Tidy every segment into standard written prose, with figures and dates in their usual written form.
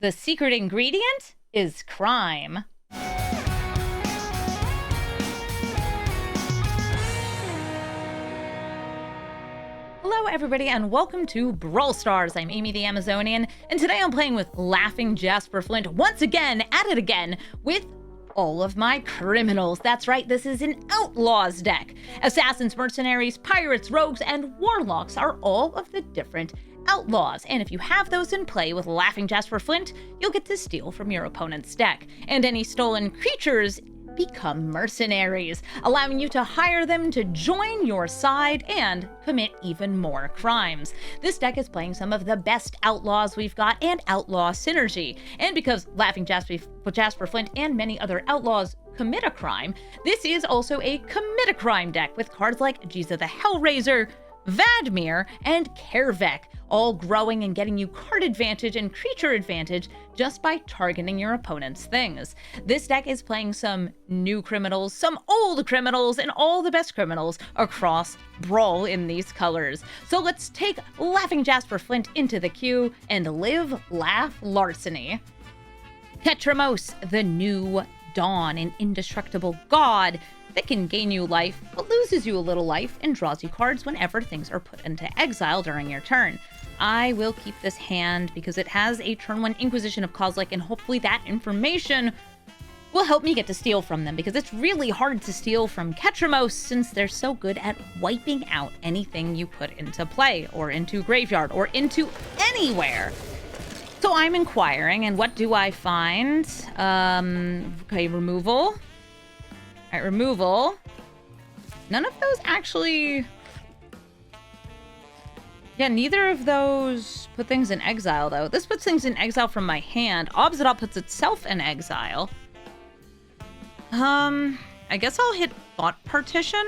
The secret ingredient is crime. Hello everybody and welcome to Brawl Stars. I'm Amy the Amazonian, and today I'm playing with laughing Jasper Flint once again, at it again, with all of my criminals. That's right, this is an Outlaws deck. Assassins, Mercenaries, Pirates, Rogues, and Warlocks are all of the different Outlaws, and if you have those in play with laughing Jasper Flint, you'll get to steal from your opponent's deck. And any stolen creatures become mercenaries, allowing you to hire them to join your side and commit even more crimes. This deck is playing some of the best outlaws we've got and outlaw synergy. And because laughing Jasper Flint and many other outlaws commit a crime, this is also a commit a crime deck with cards like Jiza the Hellraiser, Vadmir, and Kervek, all growing and getting you card advantage and creature advantage just by targeting your opponent's things. This deck is playing some new criminals, some old criminals, and all the best criminals across Brawl in these colors. So let's take laughing Jasper Flint into the queue and live, laugh, larceny. Ketramos, the new Dawn, an indestructible god that can gain you life, but loses you a little life and draws you cards whenever things are put into exile during your turn. I will keep this hand because it has a turn 1 Inquisition of Kozilek, and hopefully that information will help me get to steal from them, because it's really hard to steal from Ketramos since they're so good at wiping out anything you put into play, or into graveyard, or into anywhere. So I'm inquiring, and what do I find? Okay, removal. All right, removal. None of those actually... Yeah, neither of those put things in exile, though. This puts things in exile from my hand. Obzidal puts itself in exile. I guess I'll hit Thought Partition.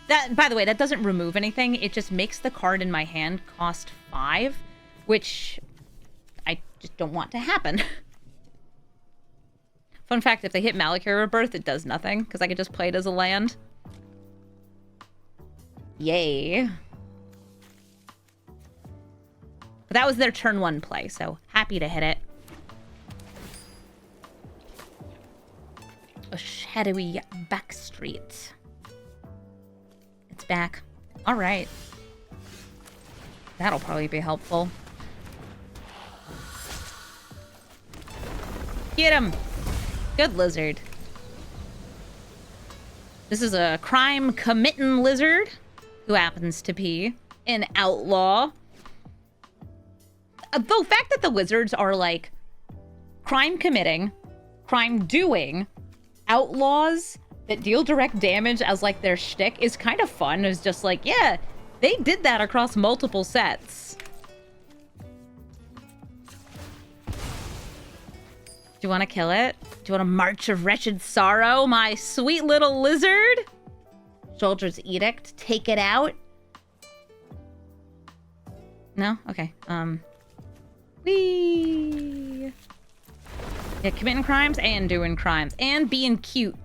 That, by the way, that doesn't remove anything. It just makes the card in my hand cost 5, which I just don't want to happen. Fun fact, if they hit Malachir Rebirth, it does nothing, because I could just play it as a land. Yay. But that was their turn 1 play, so happy to hit it. A shadowy back street. It's back. All right. That'll probably be helpful. Get him! Good lizard. This is a crime-committing lizard who happens to be an outlaw. The fact that the lizards are like crime-committing, crime-doing outlaws that deal direct damage as like their shtick is kind of fun. It's just like, yeah, they did that across multiple sets. Do you want to kill it? Do you want to march of wretched sorrow, my sweet little lizard? Soldier's Edict, take it out. No? Okay. Whee! Yeah, committing crimes and doing crimes. And being cute.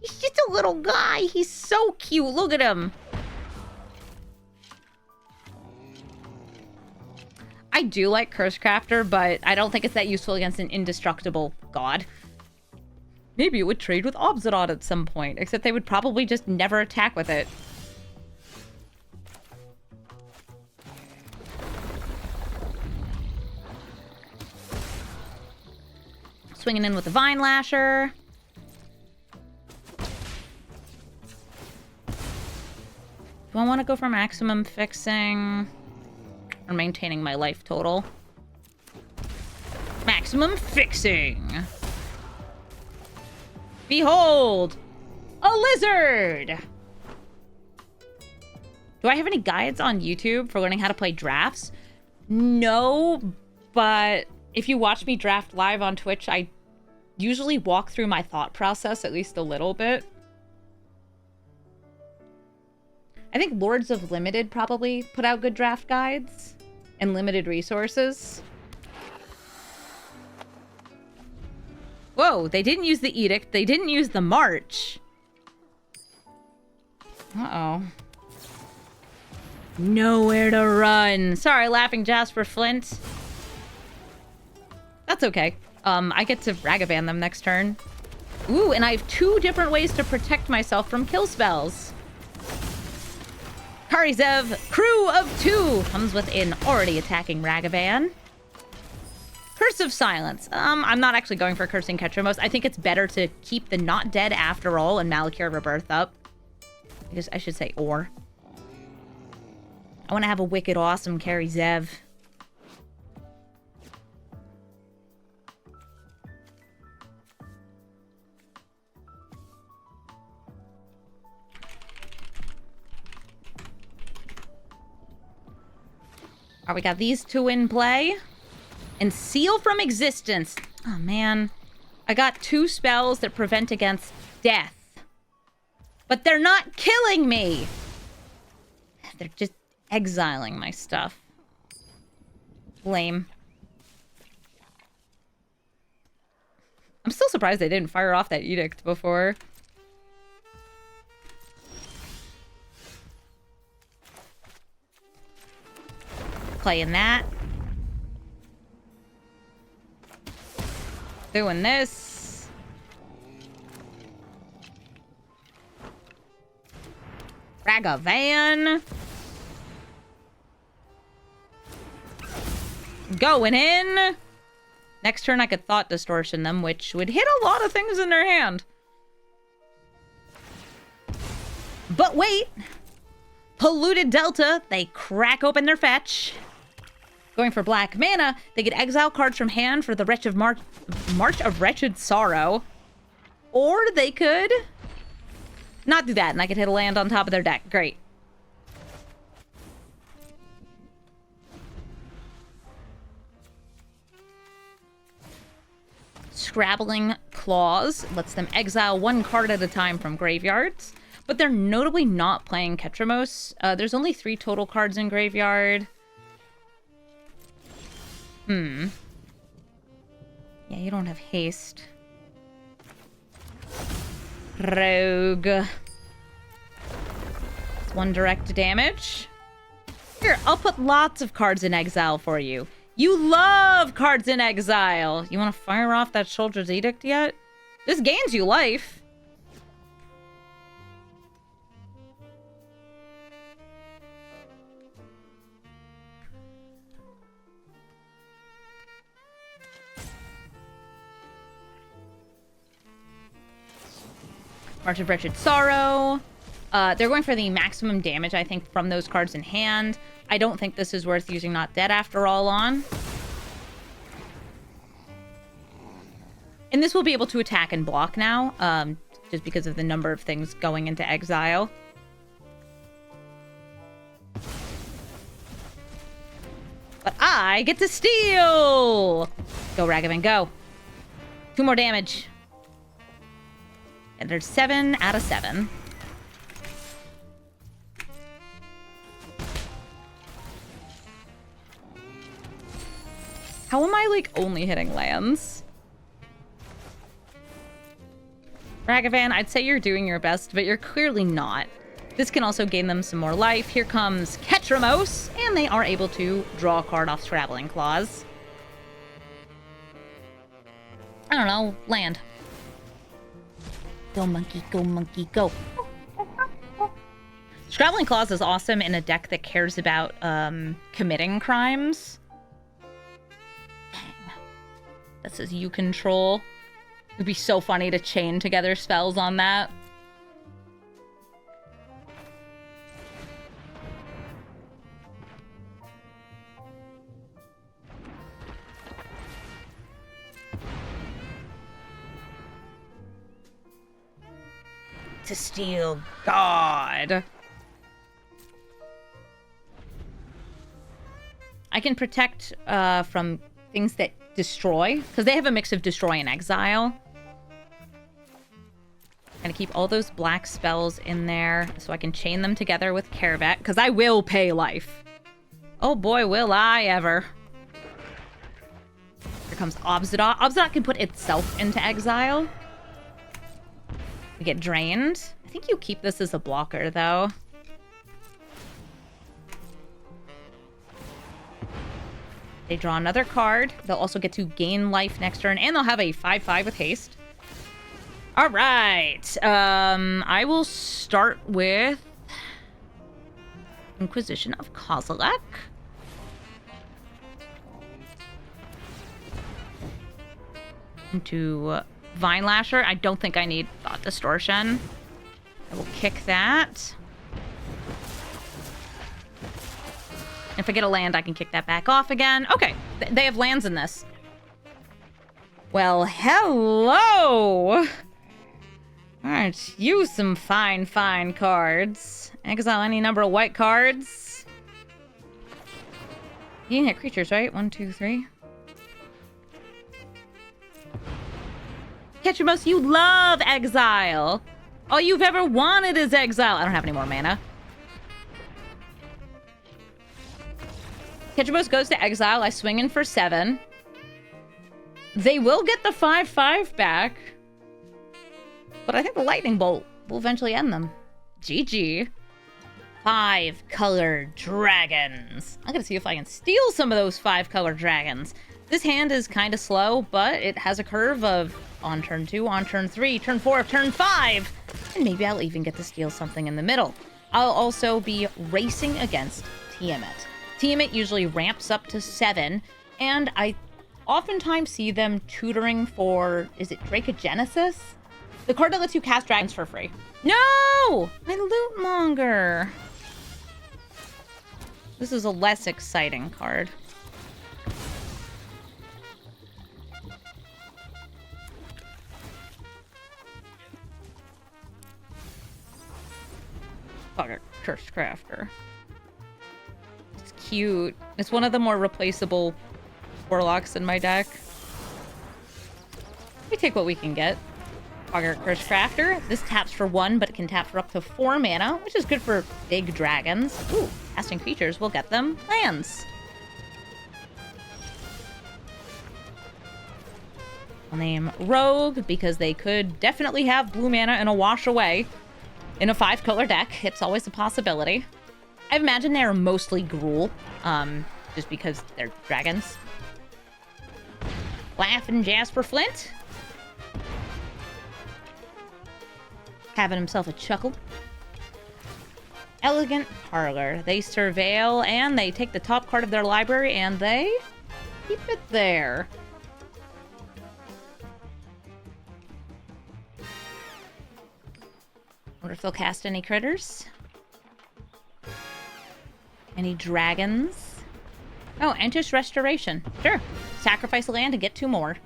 He's just a little guy. He's so cute. Look at him. I do like Curse Crafter, but I don't think it's that useful against an indestructible god. Maybe it would trade with Obzidal at some point, except they would probably just never attack with it. Swinging in with the Vine Lasher. Do I want to go for maximum fixing or maintaining my life total? Maximum fixing. Behold, a lizard! Do I have any guides on YouTube for learning how to play drafts? No, but if you watch me draft live on Twitch, I usually walk through my thought process at least a little bit. I think Lords of Limited probably put out good draft guides and limited resources. Whoa, they didn't use the Edict. They didn't use the March. Uh-oh. Nowhere to run. Sorry, laughing Jasper Flint. That's okay. I get to Ragavan them next turn. Ooh, and I have 2 different ways to protect myself from kill spells. Karizev, crew of 2, comes with an already attacking Ragavan. Curse of Silence. I'm not actually going for Cursing Ketramos. I think it's better to keep the Not Dead After All and Malakir Rebirth up. I guess I should say or. I want to have a wicked awesome Karizev. Alright, we got these 2 in play. And Seal from Existence. Oh, man. I got 2 spells that prevent against death. But they're not killing me! They're just exiling my stuff. Lame. I'm still surprised they didn't fire off that edict before. Playing that. Doing this. Ragavan. Going in. Next turn I could Thought Distortion them, which would hit a lot of things in their hand. But wait. Polluted Delta. They crack open their fetch. Going for black mana, they get exile cards from hand for the March of Wretched Sorrow. Or they could not do that, and I could hit a land on top of their deck. Great. Scrabbling Claws lets them exile 1 card at a time from graveyards. But they're notably not playing Ketramos. There's only 3 total cards in graveyard. Yeah, you don't have haste. Rogue. It's 1 direct damage. Here, I'll put lots of cards in exile for you. You love cards in exile. You want to fire off that Soldier's Edict yet? This gains you life. March of Wretched Sorrow. They're going for the maximum damage, I think, from those cards in hand. I don't think this is worth using Not Dead After All on. And this will be able to attack and block now, just because of the number of things going into exile. But I get to steal! Go, Ragavan, go. 2 more damage. And there's 7 out of 7. How am I, like, only hitting lands? Ragavan, I'd say you're doing your best, but you're clearly not. This can also gain them some more life. Here comes Ketramos, and they are able to draw a card off Scrabbling Claws. I don't know, land. Go, monkey, go. Scrabbling Claws is awesome in a deck that cares about committing crimes. Dang. That says you control. It would be so funny to chain together spells on that. To steal God. I can protect from things that destroy, because they have a mix of destroy and exile. I'm gonna keep all those black spells in there so I can chain them together with Caravat, because I will pay life. Oh boy, will I ever. Here comes Obzidot. Obzidot can put itself into exile. We get drained. I think you keep this as a blocker, though. They draw another card. They'll also get to gain life next turn, and they'll have a 5/5 with haste. All right. I will start with Inquisition of Kozilek. Into Vine Lasher. I don't think I need Thought Distortion. I will kick that. If I get a land, I can kick that back off again. Okay, they have lands in this. Well, hello! Aren't you some fine, fine cards? Exile any number of white cards. You can hit creatures, right? 1, 2, 3. Ketramos, you love exile. All you've ever wanted is exile. I don't have any more mana. Ketramos goes to exile. I swing in for 7. They will get the 5/5 back. But I think the lightning bolt will eventually end them. GG. 5-color dragons. I'm gonna see if I can steal some of those 5-color dragons. This hand is kind of slow, but it has a curve of on turn 2, on turn 3, turn 4, turn 5. And maybe I'll even get to steal something in the middle. I'll also be racing against Tiamat. Tiamat usually ramps up to 7, and I oftentimes see them tutoring for, is it Dracogenesis? The card that lets you cast dragons for free. No! My loot monger. This is a less exciting card. Fuck it, Cursed Crafter. It's cute. It's one of the more replaceable warlocks in my deck. We take what we can get. Fogger Cursed Crafter. This taps for 1, but it can tap for up to 4 mana, which is good for big dragons. Ooh, casting creatures will get them lands. I'll name Rogue because they could definitely have blue mana and a wash away in a 5-color deck. It's always a possibility. I imagine they're mostly Gruul, just because they're dragons. Laughing Jasper Flint. Having himself a chuckle. Elegant Parlor. They surveil and they take the top card of their library and they keep it there. Wonder if they'll cast any critters. Any dragons? Oh, Entis Restoration. Sure. Sacrifice a land to get 2 more.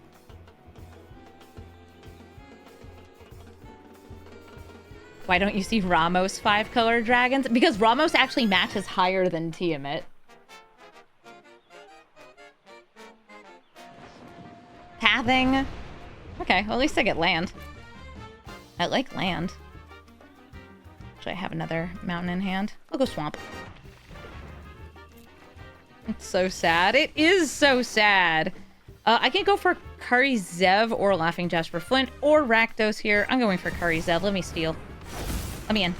Why don't you see Ramos 5-color dragons? Because Ramos actually matches higher than Tiamat. Pathing. Okay, well at least I get land. I like land. Actually, I have another mountain in hand. I'll go swamp. It's so sad. It is so sad. I can go for Kari Zev or Laughing Jasper Flint or Rakdos here. I'm going for Kari Zev. Let me steal. Let me in.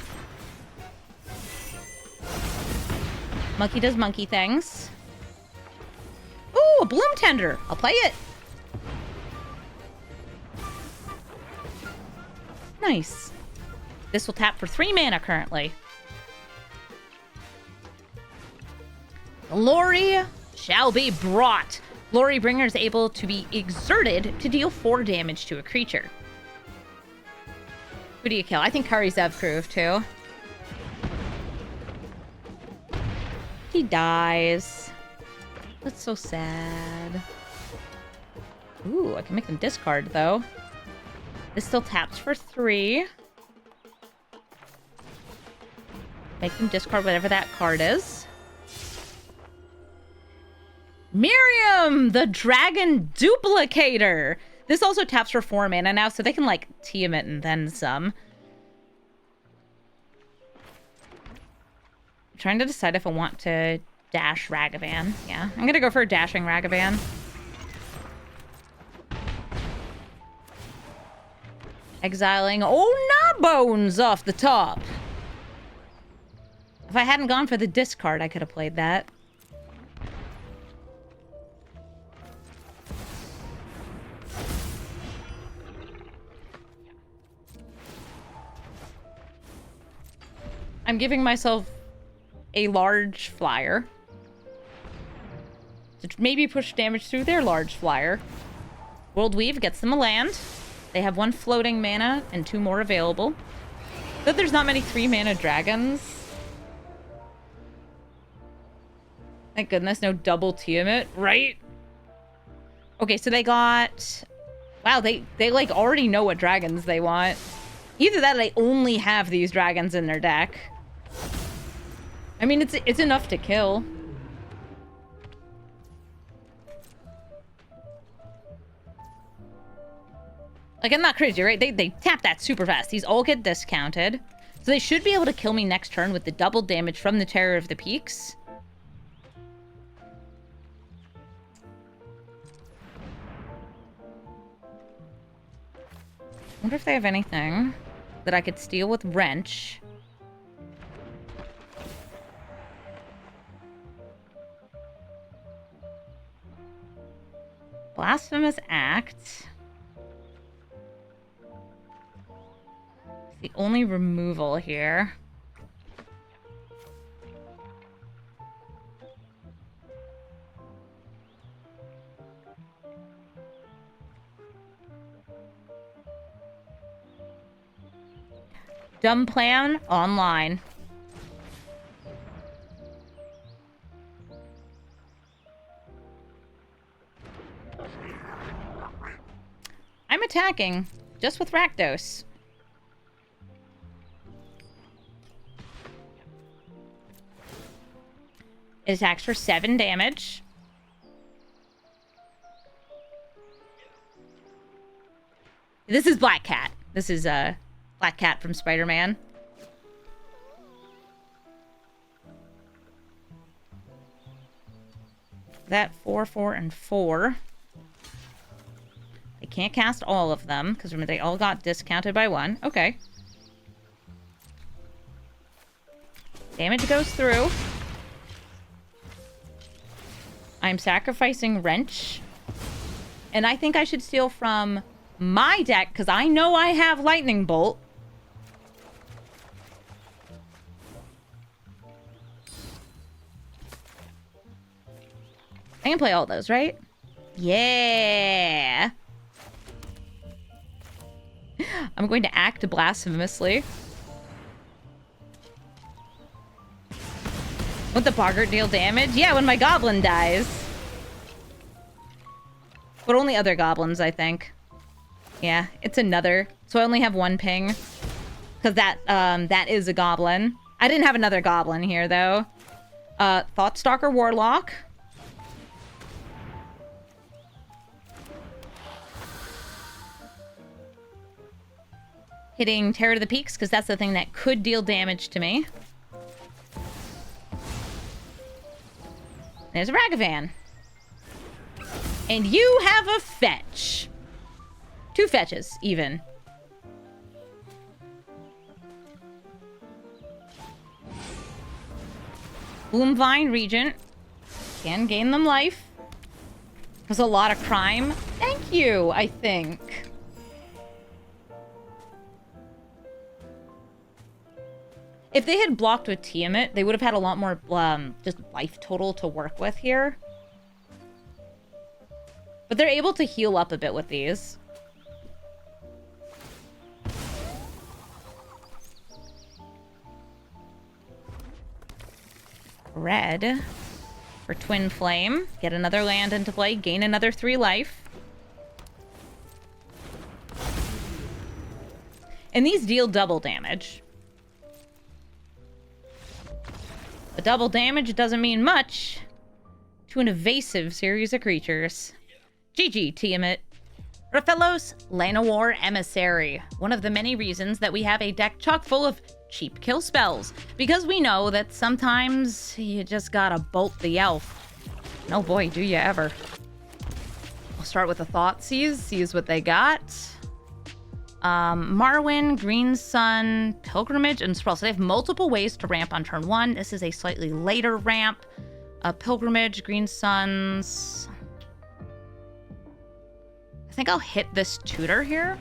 Monkey does monkey things. Ooh, a Bloom Tender. I'll play it. Nice. This will tap for 3 mana currently. Glory shall be brought. Glory Bringer is able to be exerted to deal 4 damage to a creature. Who do you kill? I think Kari Zev proved too. He dies. That's so sad. Ooh, I can make them discard though. This still taps for 3. Make them discard whatever that card is. Miriam, the Dragon Duplicator. This also taps for 4 mana now, so they can, like, Tiamat and then some. I'm trying to decide if I want to dash Ragavan. Yeah, I'm gonna go for a dashing Ragavan. Exiling Bones off the top. If I hadn't gone for the discard, I could have played that. I'm giving myself a large flyer to maybe push damage through their large flyer. World Weave gets them a land. They have 1 floating mana and 2 more available. Though there's not many 3-mana dragons. Thank goodness, no double Tiamat, right? Okay, so they got... Wow, they like already know what dragons they want. Either that or they only have these dragons in their deck. I mean, it's enough to kill. Like, I'm not crazy, right? They tap that super fast. These all get discounted. So they should be able to kill me next turn with the double damage from the Terror of the Peaks. I wonder if they have anything that I could steal with Wrench. Blasphemous Act. It's the only removal here. Dumb plan online. I'm attacking, just with Rakdos. It attacks for 7 damage. This is Black Cat. This is Black Cat from Spider-Man. That 4, 4, and 4. I can't cast all of them, because remember, they all got discounted by 1. Okay. Damage goes through. I'm sacrificing Wrench. And I think I should steal from my deck, because I know I have Lightning Bolt. I can play all those, right? Yeah! I'm going to act blasphemously. Would the Boggart deal damage? Yeah, when my goblin dies. But only other goblins, I think. Yeah, it's another. So I only have 1 ping. Because that is a goblin. I didn't have another goblin here, though. Thoughtstalker Warlock. Hitting Terror to the Peaks, because that's the thing that could deal damage to me. There's a Ragavan. And you have a fetch. 2 fetches, even. Gloomvine Regent. Can gain them life. There's a lot of crime. Thank you, I think. If they had blocked with Tiamat, they would have had a lot more just life total to work with here. But they're able to heal up a bit with these. Red for Twin Flame. Get another land into play. Gain another 3 life. And these deal double damage. The double damage doesn't mean much to an evasive series of creatures. GG, Tiamat. Raphaelos Llanowar Emissary. One of the many reasons that we have a deck chock full of cheap kill spells. Because we know that sometimes you just gotta bolt the elf. No boy, do you ever. We'll start with the Thoughtseize, see what they got. Marwyn, Green Sun, Pilgrimage, and Sprawl. So they have multiple ways to ramp on turn 1. This is a slightly later ramp. Pilgrimage, Green Suns. I think I'll hit this tutor here.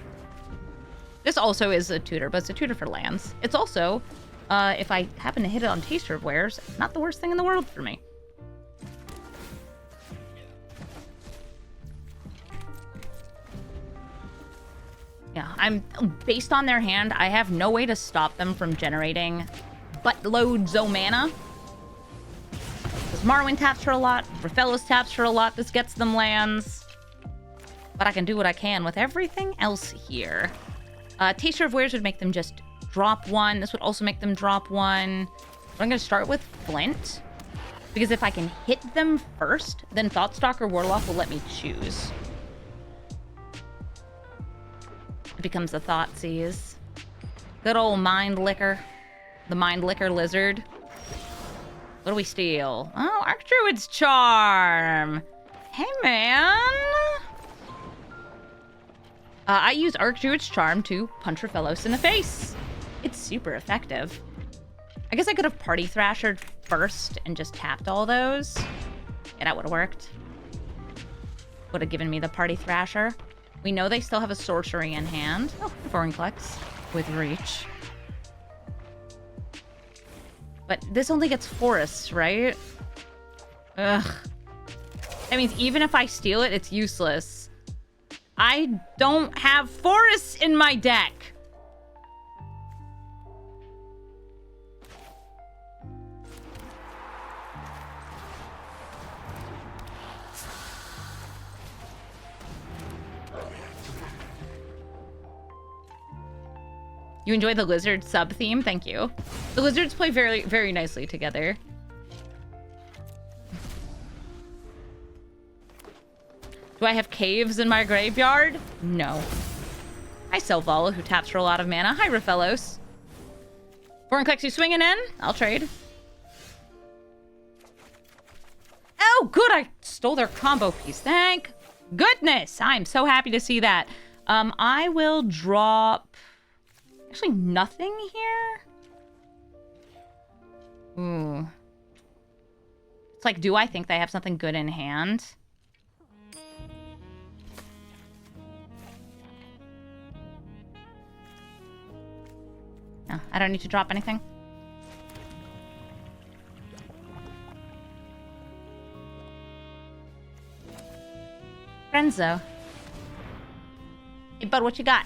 This also is a tutor, but it's a tutor for lands. It's also If I happen to hit it on Taster of Wares, not the worst thing in the world for me. Yeah, based on their hand, I have no way to stop them from generating buttloads of mana. Because Marwyn taps for a lot, Rafellos taps for a lot, this gets them lands. But I can do what I can with everything else here. Taster of Wares would make them just drop one. This would also make them drop one. But I'm going to start with Flint. Because if I can hit them first, then Thoughtstalker Warlock will let me choose. It becomes the Thoughtseize. Good old Mind Licker. The Mind Licker Lizard. What do we steal? Oh, Archdruid's Charm. Hey, man. I use Archdruid's Charm to punch Rafellos in the face. It's super effective. I guess I could have Party Thrashered first and just tapped all those. Yeah, that would have worked. Would have given me the Party Thrasher. We know they still have a sorcery in hand. Oh, Vorinclex with Reach. But this only gets forests, right? Ugh. That means even if I steal it, it's useless. I don't have forests in my deck. You enjoy the lizard sub-theme? Thank you. The lizards play very, very nicely together. Do I have caves in my graveyard? No. Hi, Selvala, who taps for a lot of mana. Hi, Rafellos. Vorinclex, you swinging in? I'll trade. Oh, good. I stole their combo piece. Thank goodness. I'm so happy to see that. I will drop... Actually, nothing here? Ooh. It's like, do I think they have something good in hand? No, I don't need to drop anything. Renzo. Hey, bud, what you got?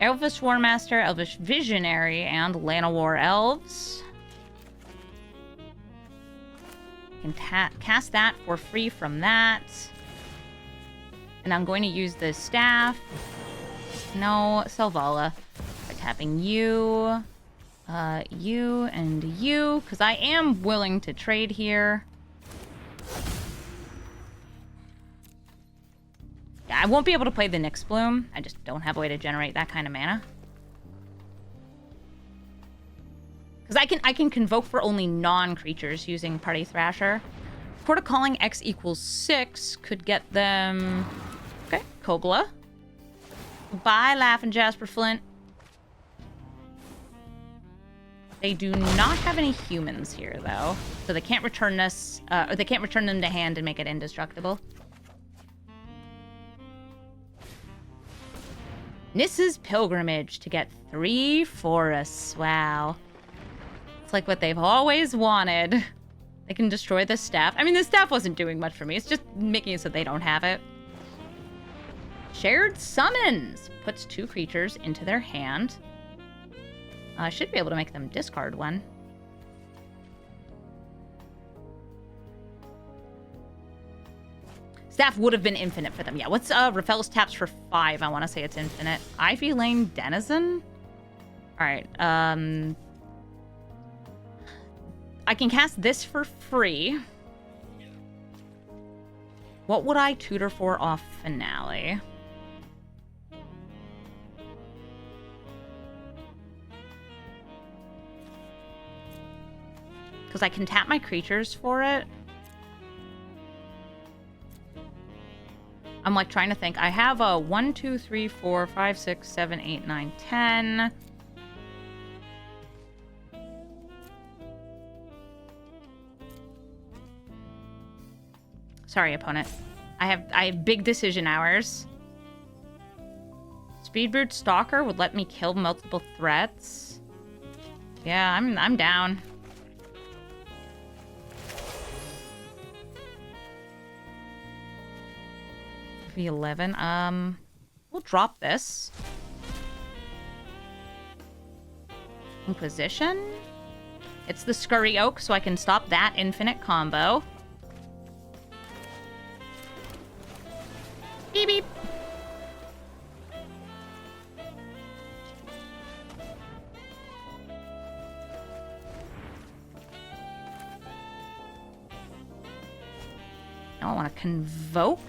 Elvish Warmaster, Elvish Visionary, and Llanowar Elves. You can cast that for free from that. And I'm going to use the staff. No, Selvala. By tapping you, you, and you, because I am willing to trade here. Yeah, I won't be able to play the Nyx Bloom. I just don't have a way to generate that kind of mana. Because I can convoke for only non-creatures using Party Thrasher. Port of Calling X equals 6 could get them... Okay, Kogla. Bye, Laughing Jasper Flint. They do not have any humans here, though. So they can't return this... or they can't return them to hand and make it indestructible. Nissa's Pilgrimage to get 3 forests. Wow. It's like what they've always wanted. They can destroy the staff. I mean, the staff wasn't doing much for me. It's just making it so they don't have it. Shared Summons. Puts 2 creatures into their hand. I should be able to make them discard one. Staff would have been infinite for them. Yeah, what's Rafellos taps for 5? I want to say it's infinite. Ivy Lane Denizen? Alright, I can cast this for free. What would I tutor for off Finale? Because I can tap my creatures for it. I'm like trying to think. I have a 1, 2, 3, 4, 5, 6, 7, 8, 9, 10. Sorry, opponent. I have big decision hours. Speedboot Stalker would let me kill multiple threats. Yeah, I'm down. V11. We'll drop this. Inquisition. It's the Scurry Oak, so I can stop that infinite combo. Beep beep. Now I want to convoke.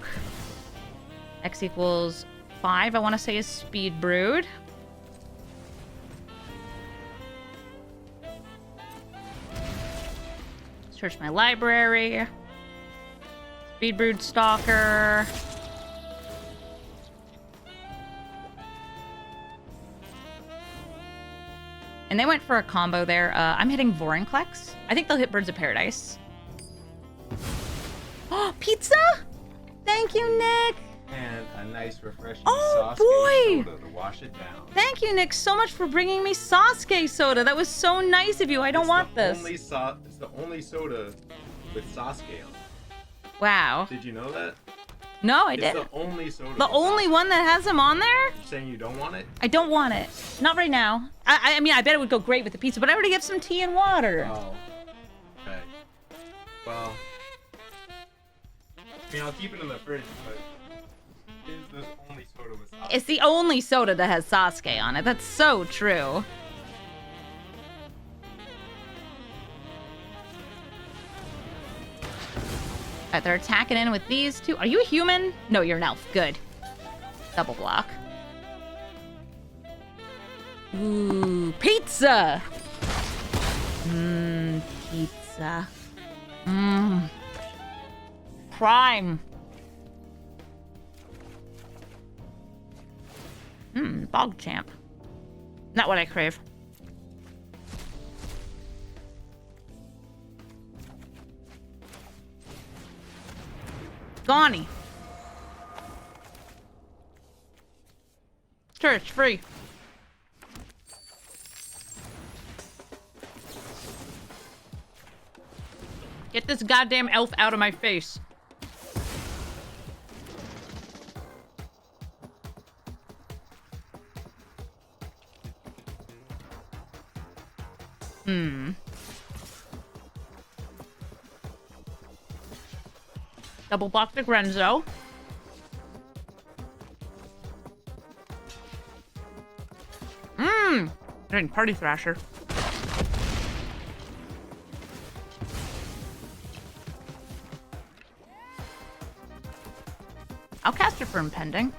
X equals 5, I want to say, is Speed Brood. Search my library. Speed Brood Stalker. And they went for a combo there. I'm hitting Vorinclex. I think they'll hit Birds of Paradise. Oh, pizza! Thank you, Nick! And a nice refreshing Oh, Sasuke boy! soda to wash it down. Thank you, Nick, so much for bringing me Sasuke soda. That was so nice of you. I don't want this. It's the only soda with Sasuke on it. Wow. Did you know that? No, I It's didn't. the only soda. The with only Sasuke. one that has him on there? You're saying you don't want it? I don't want it. Not right now. I mean, I bet it would go great with the pizza, but I already have some tea and water. Oh. Okay. Well. I mean, I'll keep it in the fridge, but it is the only soda with Sasuke. It's the only soda that has Sasuke on it. That's so true. Alright, they're attacking in with these two. Are you a human? No, you're an elf. Good. Double block. Ooh, pizza! Mmm, pizza. Mmm. Prime. Bog champ. Not what I crave. Gawny. Sure, it's free. Get this goddamn elf out of my face. Double block the Grenzo. Getting Party Thrasher. I'll cast it for impending.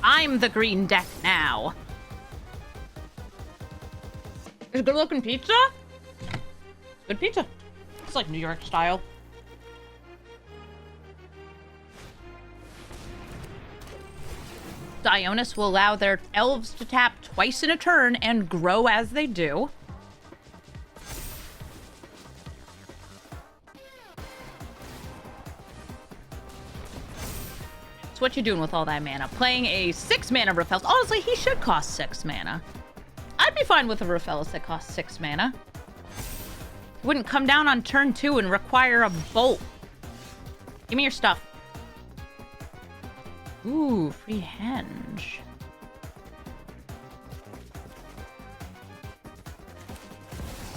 I'm the green deck now. Is it good looking pizza? Good pizza. It's like New York style. Dionis will allow their elves to tap twice in a turn and grow as they do. So what you doing with all that mana? Playing a 6 mana Raphaelis. Honestly, he should cost 6 mana. I'd be fine with a Raphaelis that costs 6 mana. Wouldn't come down on turn 2 and require a bolt. Give me your stuff. Ooh, free henge.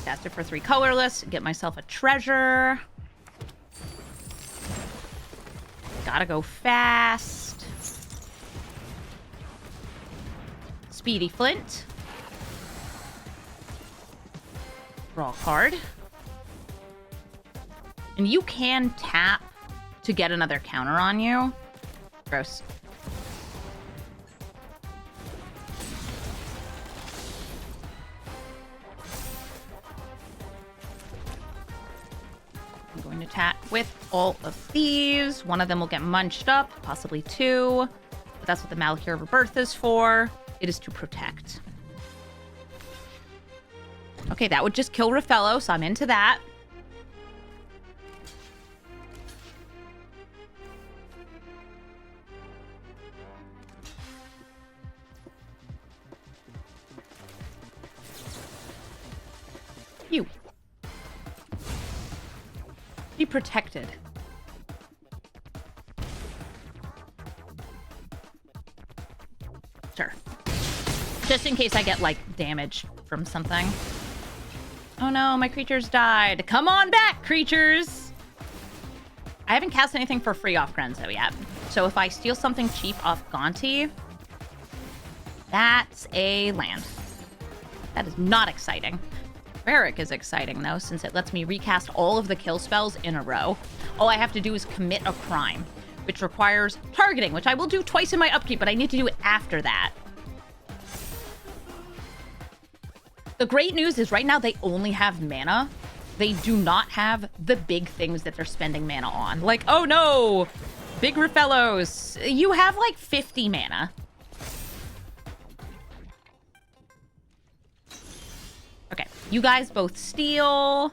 Cast it for 3 colorless. Get myself a treasure. Gotta go fast. Speedy Flint. Draw a card. And you can tap to get another counter on you. Gross. I'm going to attack with all of these. One of them will get munched up, possibly 2. But that's what the Malachir Rebirth is for. It is to protect. Okay, that would just kill Raphaelis, so I'm into that. You. Be protected. Sure. Just in case I get, like, damage from something. Oh no, my creatures died. Come on back, creatures! I haven't cast anything for free off Grenzo yet. So if I steal something cheap off Gonti, that's a land. That is not exciting. Varric is exciting, though, since it lets me recast all of the kill spells in a row. All I have to do is commit a crime, which requires targeting, which I will do twice in my upkeep, but I need to do it after that. The great news is right now they only have mana. They do not have the big things that they're spending mana on. Like, oh no, bigger fellows. You have like 50 mana. Okay, you guys both steal.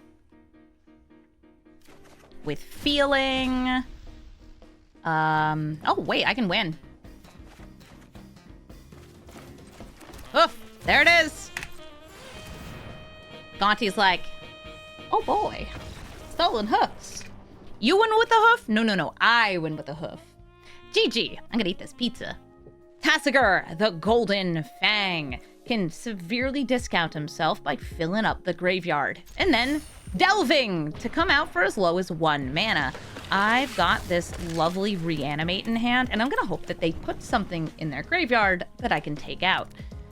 With feeling. Oh wait, I can win. Oof, there it is. Gonti's like, oh boy, stolen hoofs. You win with the hoof? No, I win with the hoof. GG, I'm gonna eat this pizza. Tasigur, the Golden Fang, can severely discount himself by filling up the graveyard. And then delving to come out for as low as 1 mana. I've got this lovely reanimate in hand, and I'm gonna hope that they put something in their graveyard that I can take out.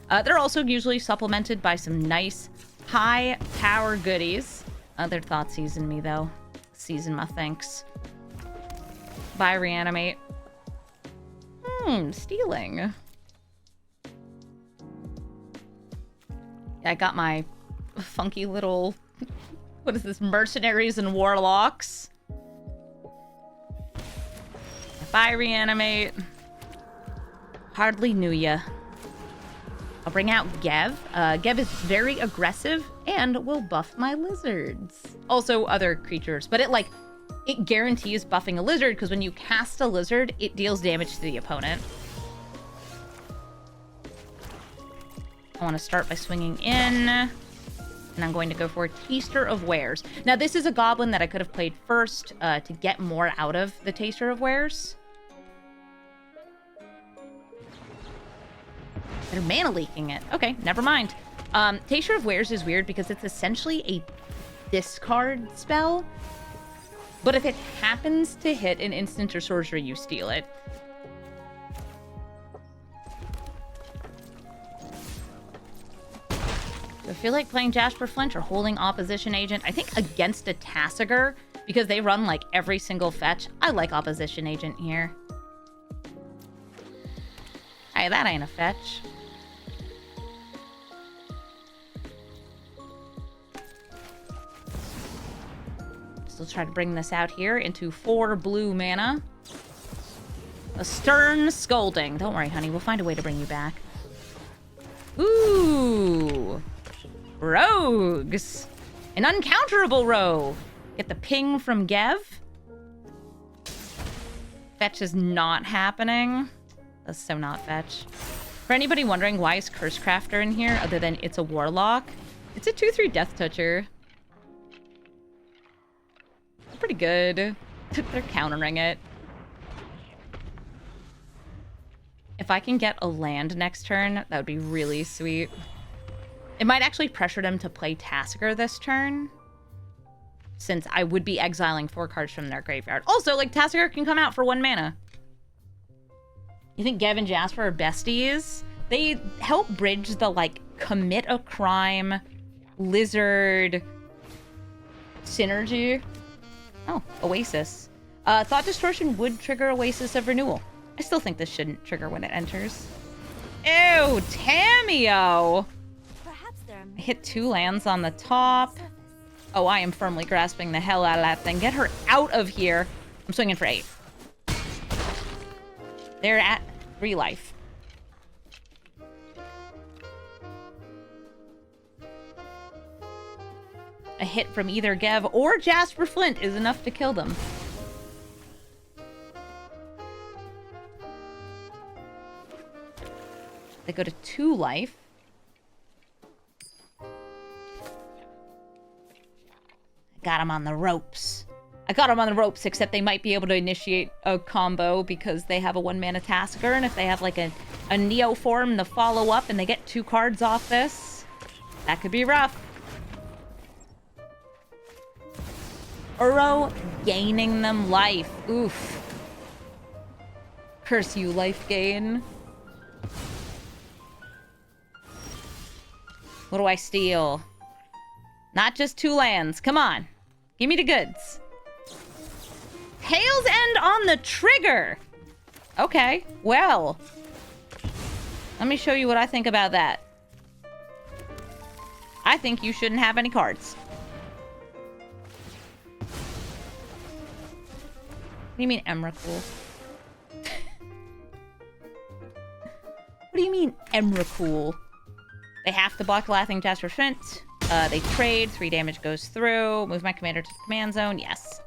They're also usually supplemented by some nice high power goodies. Their thought season me, though. Season my thanks. Bye, reanimate. Stealing. Yeah, I got my funky little... What is this? Mercenaries and warlocks. Bye, reanimate. Hardly knew ya. I'll bring out Gev. Gev is very aggressive and will buff my lizards. Also other creatures, but it guarantees buffing a lizard because when you cast a lizard, it deals damage to the opponent. I want to start by swinging in, and I'm going to go for Taster of Wares. Now, this is a goblin that I could have played first to get more out of the Taster of Wares. They're mana leaking it. Okay, never mind. Taster of Wares is weird because it's essentially a discard spell. But if it happens to hit an instant or sorcery, you steal it. I feel like playing Jasper Flint or holding Opposition Agent. I think against a Tasigur, because they run like every single fetch, I like Opposition Agent here. Hey, that ain't a fetch. Still try to bring this out here into 4 blue mana. A stern scolding. Don't worry, honey. We'll find a way to bring you back. Ooh. Rogues. An uncounterable rogue. Get the ping from Gev. Fetch is not happening. That's so not fetch. For anybody wondering why is Cursecrafter in here other than it's a warlock, it's a 2/3 Death Toucher. Pretty good. They're countering it. If I can get a land next turn, that would be really sweet. It might actually pressure them to play Tasigur this turn, since I would be exiling 4 cards from their graveyard. Also, like, Tasigur can come out for 1 mana. You think Gev and Jasper are besties? They help bridge the, like, commit a crime, lizard synergy. Oh, Oasis. Thought Distortion would trigger Oasis of Renewal. I still think this shouldn't trigger when it enters. Ew, Tameo! I hit 2 lands on the top. Oh, I am firmly grasping the hell out of that thing. Get her out of here. I'm swinging for 8. They're at 3 life. A hit from either Gev or Jasper Flint is enough to kill them. They go to 2 life. got him on the ropes. I got him on the ropes, except they might be able to initiate a combo because they have a 1-mana Tasigur, and if they have like a Neo form to follow up and they get 2 cards off this, that could be rough. Uro gaining them life. Oof. Curse you, life gain. What do I steal? Not just 2 lands. Come on. Give me the goods. Tails End on the trigger. Okay, well. Let me show you what I think about that. I think you shouldn't have any cards. What do you mean, Emrakul? What do you mean, Emrakul? They have to block Laughing Jasper Flint. They trade. 3 damage goes through. Move my commander to the command zone. Yes.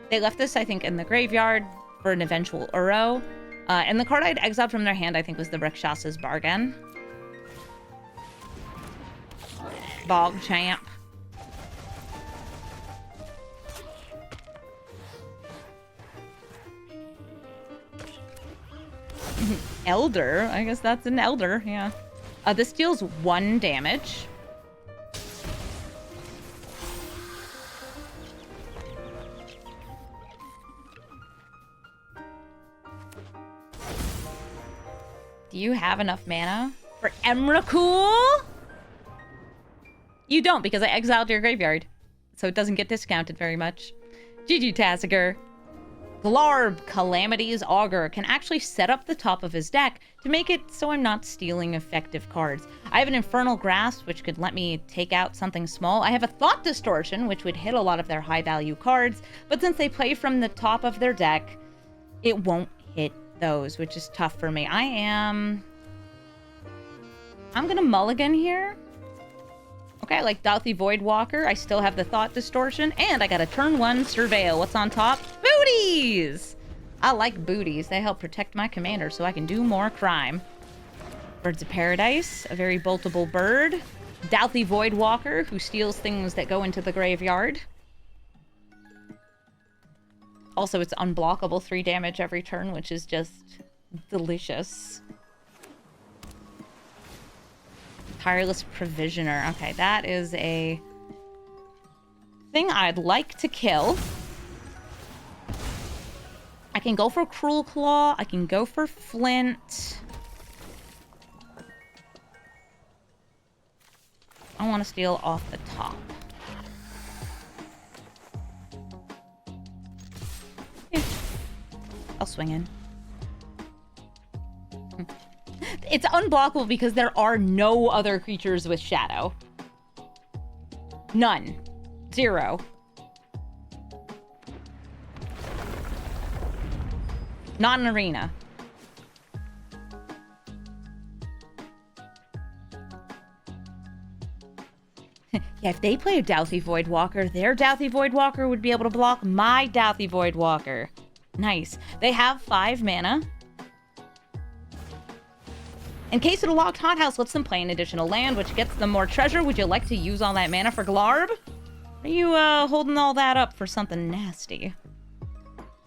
They left this, I think, in the graveyard for an eventual Uro. And the card I'd exiled from their hand, I think, was the Rakshas's Bargain. Bog Champ. Elder? I guess that's an Elder, yeah. This deals 1 damage. Do you have enough mana for Emrakul? You don't, because I exiled your graveyard. So it doesn't get discounted very much. GG, Tasigur. Glarb, Calamity's Augur, can actually set up the top of his deck to make it so I'm not stealing effective cards. I have an Infernal Grasp, which could let me take out something small. I have a Thought Distortion, which would hit a lot of their high-value cards, but since they play from the top of their deck, it won't hit those, which is tough for me. I'm gonna mulligan here. Okay, I like Doughty Voidwalker. I still have the Thought Distortion, and I got a turn 1 Surveil. What's on top? Booties! I like booties. They help protect my commander so I can do more crime. Birds of Paradise, a very boltable bird. Doughty Voidwalker, who steals things that go into the graveyard. Also, it's unblockable, 3 damage every turn, which is just delicious. Tireless Provisioner. Okay, that is a thing I'd like to kill. I can go for Cruel Claw. I can go for Flint. I want to steal off the top. Yeah. I'll swing in. It's unblockable because there are no other creatures with Shadow. None. 0. Not an arena. Yeah, if they play a Doughty Voidwalker, their Doughty Voidwalker would be able to block my Doughty Voidwalker. Nice. They have 5 mana. In case of the locked hothouse, lets them play an additional land, which gets them more treasure. Would you like to use all that mana for Glarb? Are you holding all that up for something nasty?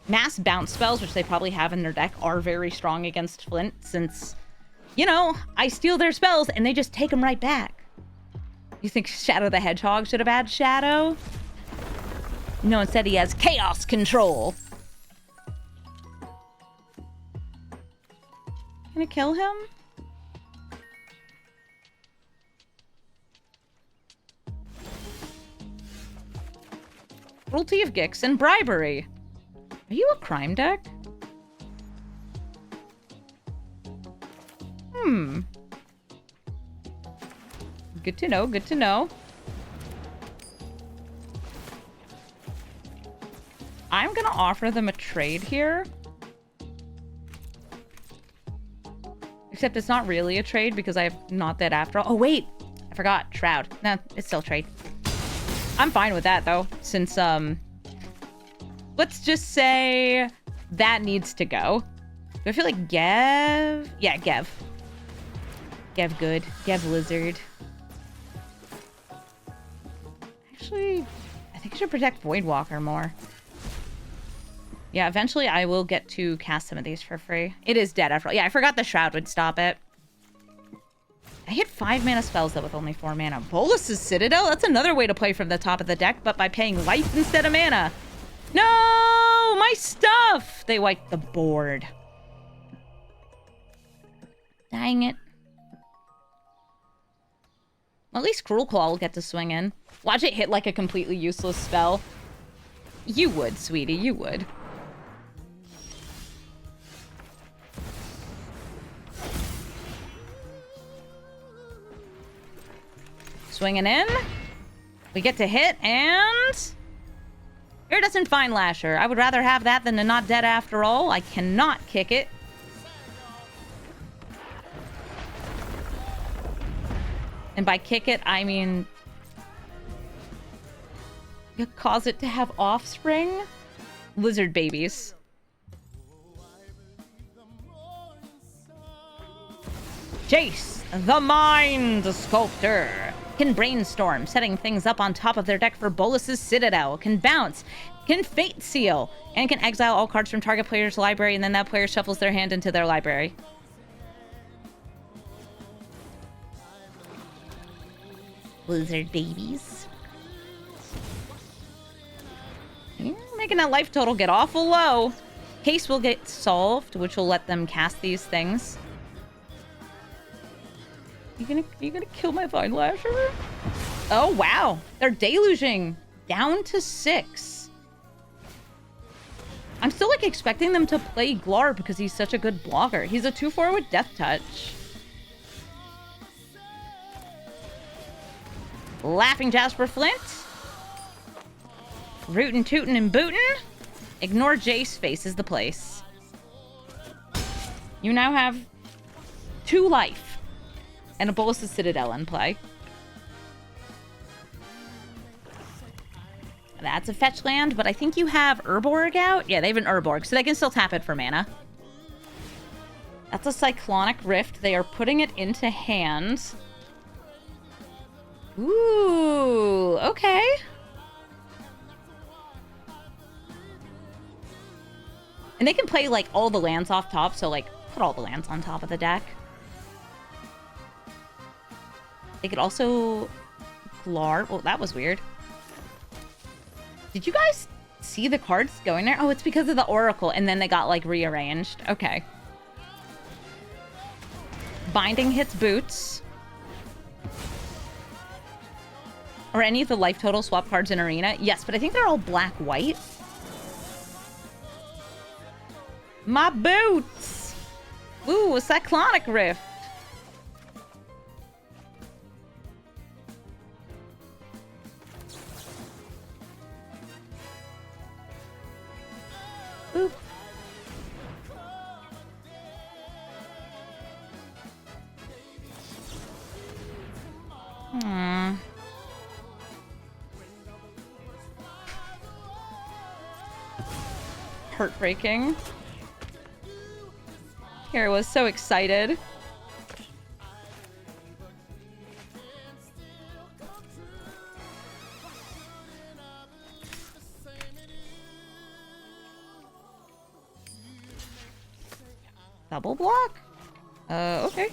Mass bounce spells, which they probably have in their deck, are very strong against Flint, since, you know, I steal their spells and they just take them right back. You think Shadow the Hedgehog should have had Shadow? No, instead he has Chaos Control. Gonna kill him? Cruelty of Gix and Bribery. Are you a crime deck? Good to know, good to know. I'm gonna offer them a trade here. Except it's not really a trade because I have Not Dead After All. Oh, wait! I forgot. Shroud. Nah, it's still a trade. I'm fine with that, though, since, let's just say that needs to go. Do I feel like Gev? Yeah, Gev. Gev good. Gev lizard. Actually, I think I should protect Voidwalker more. Yeah, eventually I will get to cast some of these for free. It is dead after all. Yeah, I forgot the Shroud would stop it. I hit 5 mana spells, though, with only 4 mana. Bolus's Citadel? That's another way to play from the top of the deck, but by paying life instead of mana. No! My stuff! They wiped the board. Dang it. At least Cruel Claw will get to swing in. Watch it hit like a completely useless spell. You would, sweetie, you would. Swinging in. We get to hit, and... Iridescent Fine Lasher. I would rather have that than a Not Dead After All. I cannot kick it. And by kick it, I mean... you cause it to have offspring? Lizard babies. Jace, the Mind Sculptor. Can brainstorm, setting things up on top of their deck for Bolus's Citadel. Can bounce, can Fate Seal, and can exile all cards from target player's library, and then that player shuffles their hand into their library. Lizard babies. Making that life total get awful low. Case will get solved, which will let them cast these things. You gonna kill my Vine Lasher? Oh, wow. They're deluging down to 6. I'm still, like, expecting them to play Glarb because he's such a good blocker. He's a 2/4 with Death Touch. Laughing Jasper Flint. Rootin', tootin', and bootin'. Ignore Jace, faces the place. You now have 2 life. And a Bolus's Citadel in play. That's a fetch land, but I think you have Urborg out? Yeah, they have an Urborg, so they can still tap it for mana. That's a Cyclonic Rift. They are putting it into hand. Ooh, okay. And they can play, like, all the lands off top, so, like, put all the lands on top of the deck. They could also... Glarb. Oh, that was weird. Did you guys see the cards going there? Oh, it's because of the Oracle, and then they got, like, rearranged. Okay. Binding hits Boots. Or any of the life total swap cards in Arena. Yes, but I think they're all black-white. My boots! Ooh, a Cyclonic Rift. Ooh. Heartbreaking. Kara was so excited. Double block? Okay.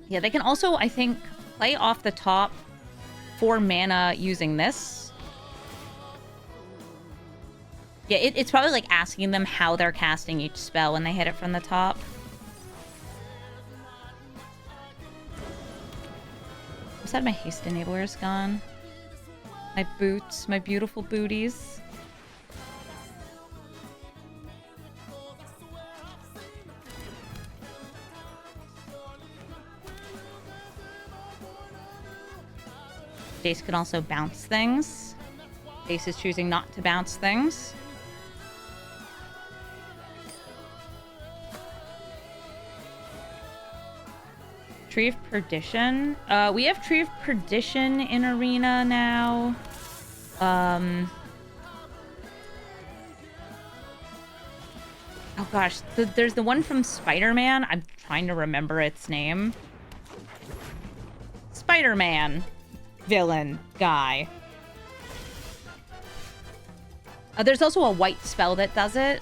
Yeah, they can also, I think, play off the top 4 mana using this. Yeah, it's probably like asking them how they're casting each spell when they hit it from the top. I'm sad my haste enabler is gone. My boots, my beautiful booties. Jace can also bounce things. Jace is choosing not to bounce things. Tree of Perdition. We have Tree of Perdition in Arena now. Oh gosh, there's the one from Spider-Man. I'm trying to remember its name. Spider-Man villain guy. There's also a white spell that does it.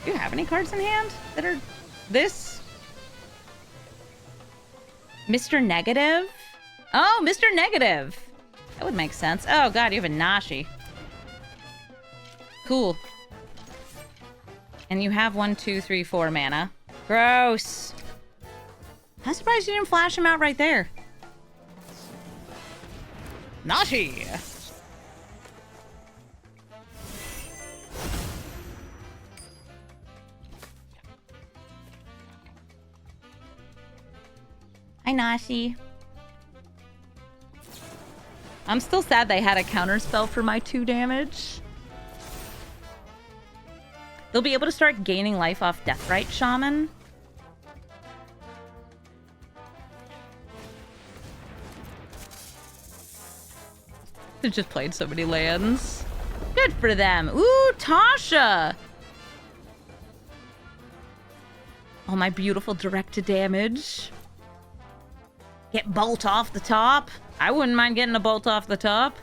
Do you have any cards in hand that are this? Mr. Negative? Oh, Mr. Negative. That would make sense. Oh god, you have a Nashi. Cool. And you have 1, 2, 3, 4 mana. Gross. I'm surprised you didn't flash him out right there. Nashi! Hi, Nashi. I'm still sad they had a counterspell for my 2 damage. They'll be able to start gaining life off Deathrite Shaman. They just played so many lands. Good for them. Ooh, Tasha! Oh, my beautiful direct-to-damage. Get bolt off the top. I wouldn't mind getting a bolt off the top.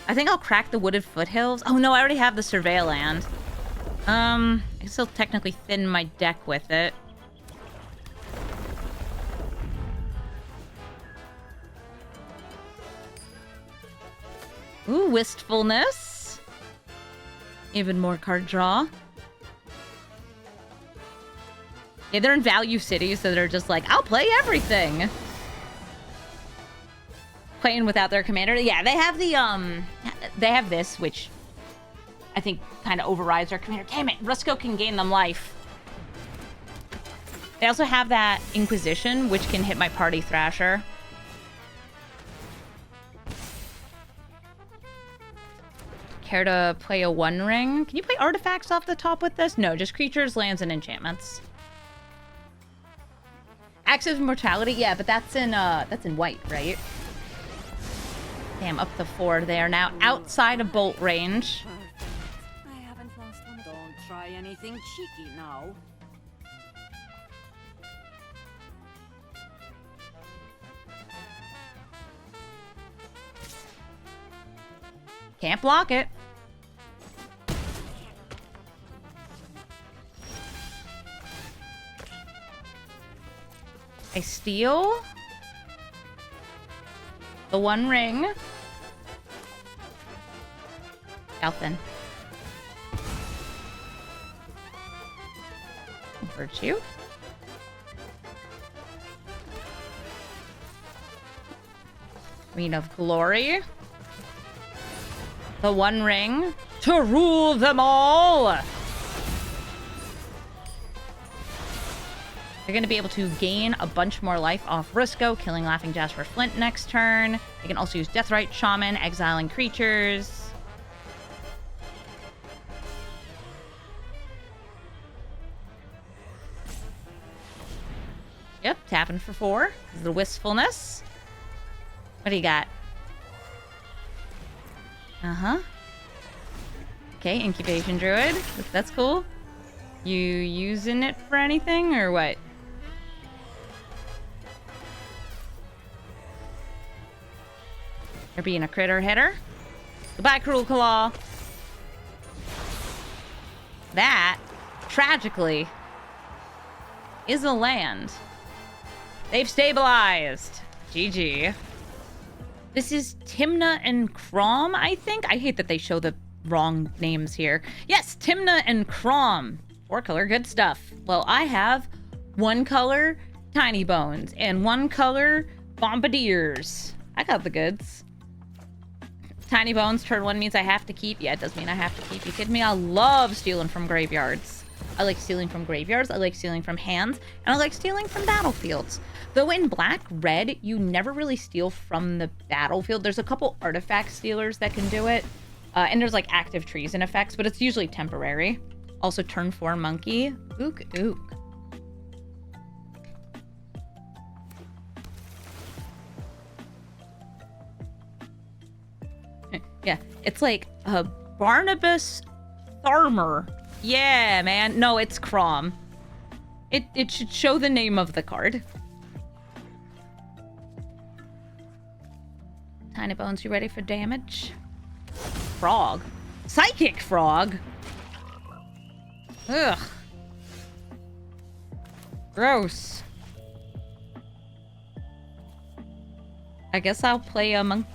I think I'll crack the Wooded Foothills. Oh no, I already have the Surveil Land. I can still technically thin my deck with it. Ooh, Wistfulness. Even more card draw. Yeah, they're in value cities, so they're just like, I'll play everything. Playing without their commander. Yeah, they have the, they have this, which I think kind of overrides their commander. Damn it, Rusko can gain them life. They also have that Inquisition, which can hit my Party Thrasher. Care to play a One Ring? Can you play artifacts off the top with this? No, just creatures, lands, and enchantments. Axe of Immortality? Yeah, but that's in white, right? Damn, up to 4 there. Now outside of bolt range. I haven't lost one. Don't try anything cheeky now. Can't block it. I steal the One Ring. Alphen. Virtue. Queen of Glory. The One Ring. To rule them all! They're going to be able to gain a bunch more life off Rusko, killing Laughing Jasper Flint next turn. They can also use Deathrite Shaman, exiling creatures. Yep, tapping for 4. This is the Wistfulness. What do you got? Uh-huh. Okay, Incubation Druid. That's cool. You using it for anything, or what? You're being a critter hitter. Goodbye, Cruel Claw. That, tragically, is a land. They've stabilized. GG. This is Timna and Crom, I think. I hate that they show the wrong names here. Yes, Timna and Crom. 4-color, good stuff. Well, I have 1 color Tiny Bones and 1 color Bombardiers. I got the goods. Tiny Bones, turn 1 means I have to keep. Yeah, it does mean I have to keep. You kidding me? I love stealing from graveyards. I like stealing from graveyards, I like stealing from hands, and I like stealing from battlefields. Though in black, red, you never really steal from the battlefield. There's a couple artifact stealers that can do it. And there's like active trees and effects, but it's usually temporary. Also turn 4 monkey. Ook, ook. Yeah, it's like a Barnabas Tharmer. Yeah, man. No, it's Crom. It should show the name of the card. Tiny Bones, you ready for damage? Frog. Psychic frog? Ugh. Gross. I guess I'll play a monkey.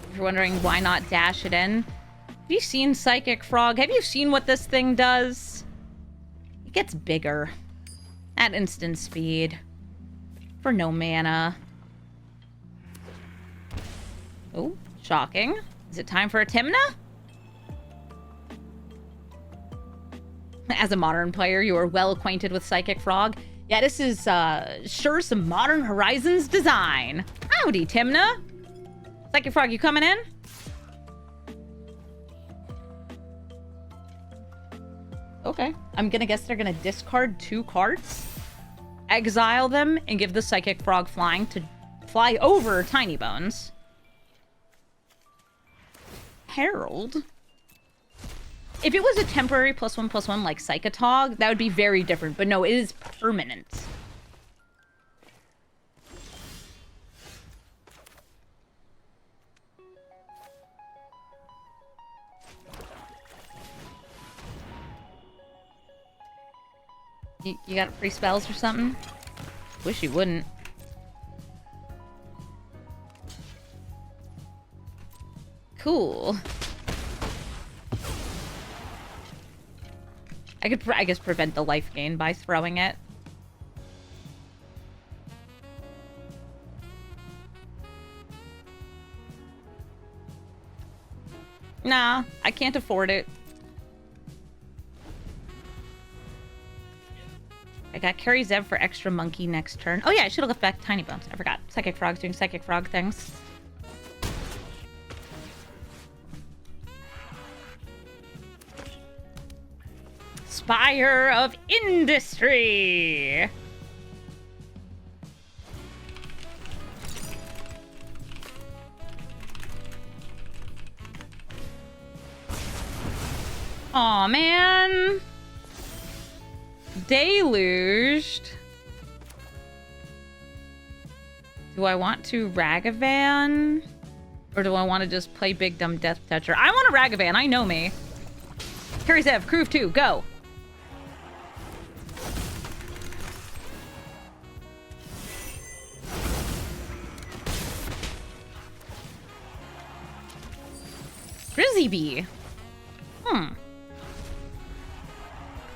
If you're wondering why not dash it in. Have you seen Psychic Frog? Have you seen what this thing does? It gets bigger. At instant speed. For no mana. Oh, shocking. Is it time for a Timna? As a modern player, you are well acquainted with Psychic Frog. Yeah, this is sure some Modern Horizons design. Howdy, Timna. Psychic Frog, you coming in? Okay. I'm gonna guess they're gonna discard 2 cards, exile them, and give the Psychic Frog flying to fly over Tiny Bones. Herald? If it was a temporary +1/+1 like Psychotog, that would be very different. But no, it is permanent. You got free spells or something? Wish you wouldn't. Cool. I could, I guess, prevent the life gain by throwing it. Nah, I can't afford it. I got Carry Zev for extra monkey next turn. Oh yeah, I should have left back Tiny Bones. I forgot. Psychic Frog's doing Psychic Frog things. Spire of Industry! Aw, man! Deluged. Do I want to Ragavan? Or do I want to just play Big Dumb Death Toucher? I want a Ragavan, I know me. Carry Zev, Groove 2, go! Frizzy Bee.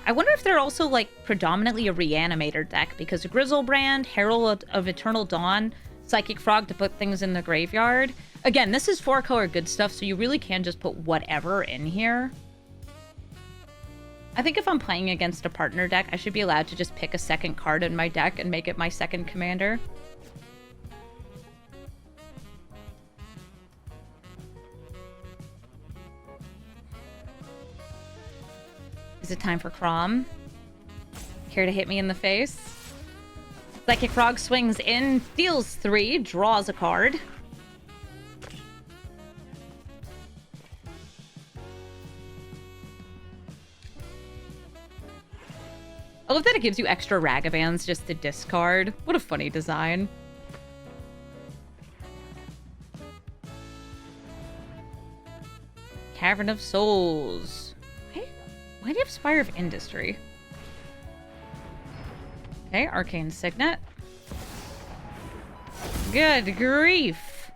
I wonder if they're also, like, predominantly a reanimator deck, because Grizzlebrand, Herald of Eternal Dawn, Psychic Frog to put things in the graveyard. Again, this is 4-color good stuff, so you really can just put whatever in here. I think if I'm playing against a partner deck, I should be allowed to just pick a second card in my deck and make it my second commander. Is it time for Crom? Care to hit me in the face? Psychic Frog swings in, deals 3, draws a card. I love that it gives you extra Ragavans just to discard. What a funny design. Cavern of Souls. Why do you have Spire of Industry? Okay, Arcane Signet. Good grief.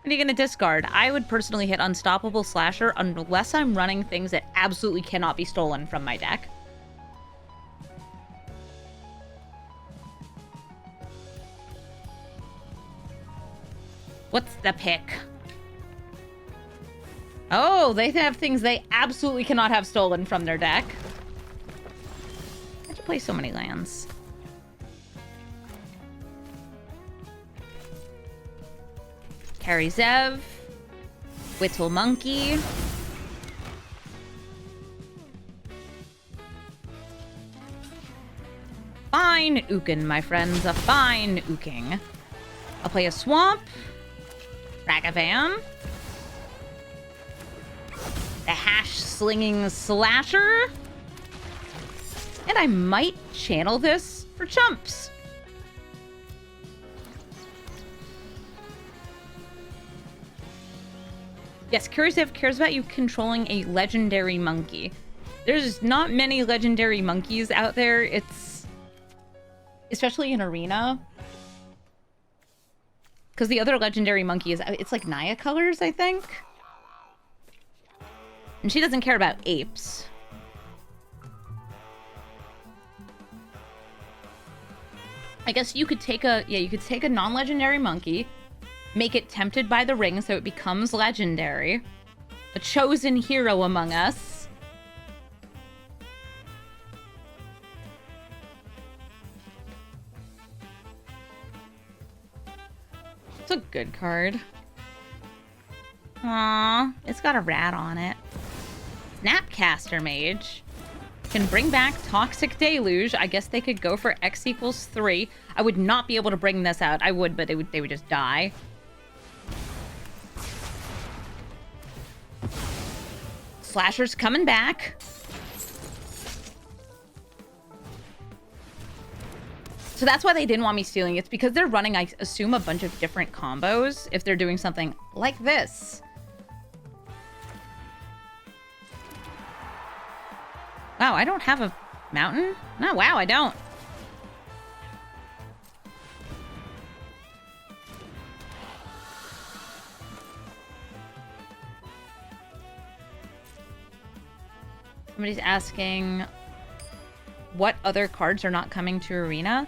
What are you gonna discard? I would personally hit Unstoppable Slasher unless I'm running things that absolutely cannot be stolen from my deck. What's the pick? Oh, they have things they absolutely cannot have stolen from their deck. How'd you play so many lands? Carry Zev. Whittle Monkey. Fine ookin, my friends. A fine ooking. I'll play a Swamp. Ragavan. The Hash-slinging Slasher. And I might channel this for chumps. Yes, Cursive cares about you controlling a legendary monkey. There's not many legendary monkeys out there. It's... especially in Arena. Because the other legendary monkey is... it's like Naya colors, I think. And she doesn't care about apes. I guess you could take a... yeah, you could take a non-legendary monkey, make it tempted by the ring so it becomes legendary. A chosen hero among us. It's a good card. Aww, it's got a rat on it. Snapcaster Mage. Can bring back Toxic Deluge. I guess they could go for X equals 3. I would not be able to bring this out. I would, but they would just die. Slasher's coming back. So that's why they didn't want me stealing. It's because they're running, I assume, a bunch of different combos if they're doing something like this. Wow, I don't have a mountain? No, wow, I don't. Somebody's asking what other cards are not coming to Arena.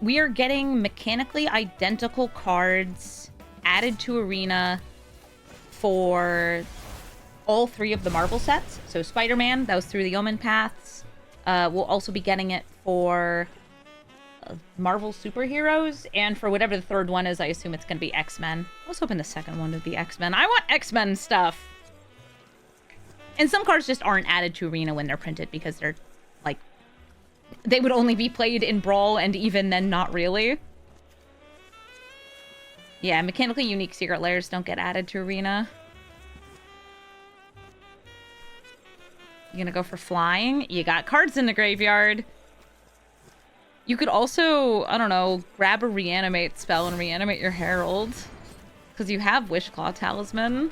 We are getting mechanically identical cards added to Arena for all 3 of the Marvel sets. So Spider-Man, that was through the Omen Paths. We'll also be getting it for Marvel Superheroes, and for whatever the third one is, I assume it's going to be X-Men. I was hoping the second one would be X-Men. I want X-Men stuff! And some cards just aren't added to Arena when they're printed because they're, like, they would only be played in Brawl, and even then, not really. Yeah, mechanically unique secret layers don't get added to Arena. You gonna go for flying? You got cards in the graveyard. You could also, I don't know, grab a reanimate spell and reanimate your Herald. Because you have Wishclaw Talisman.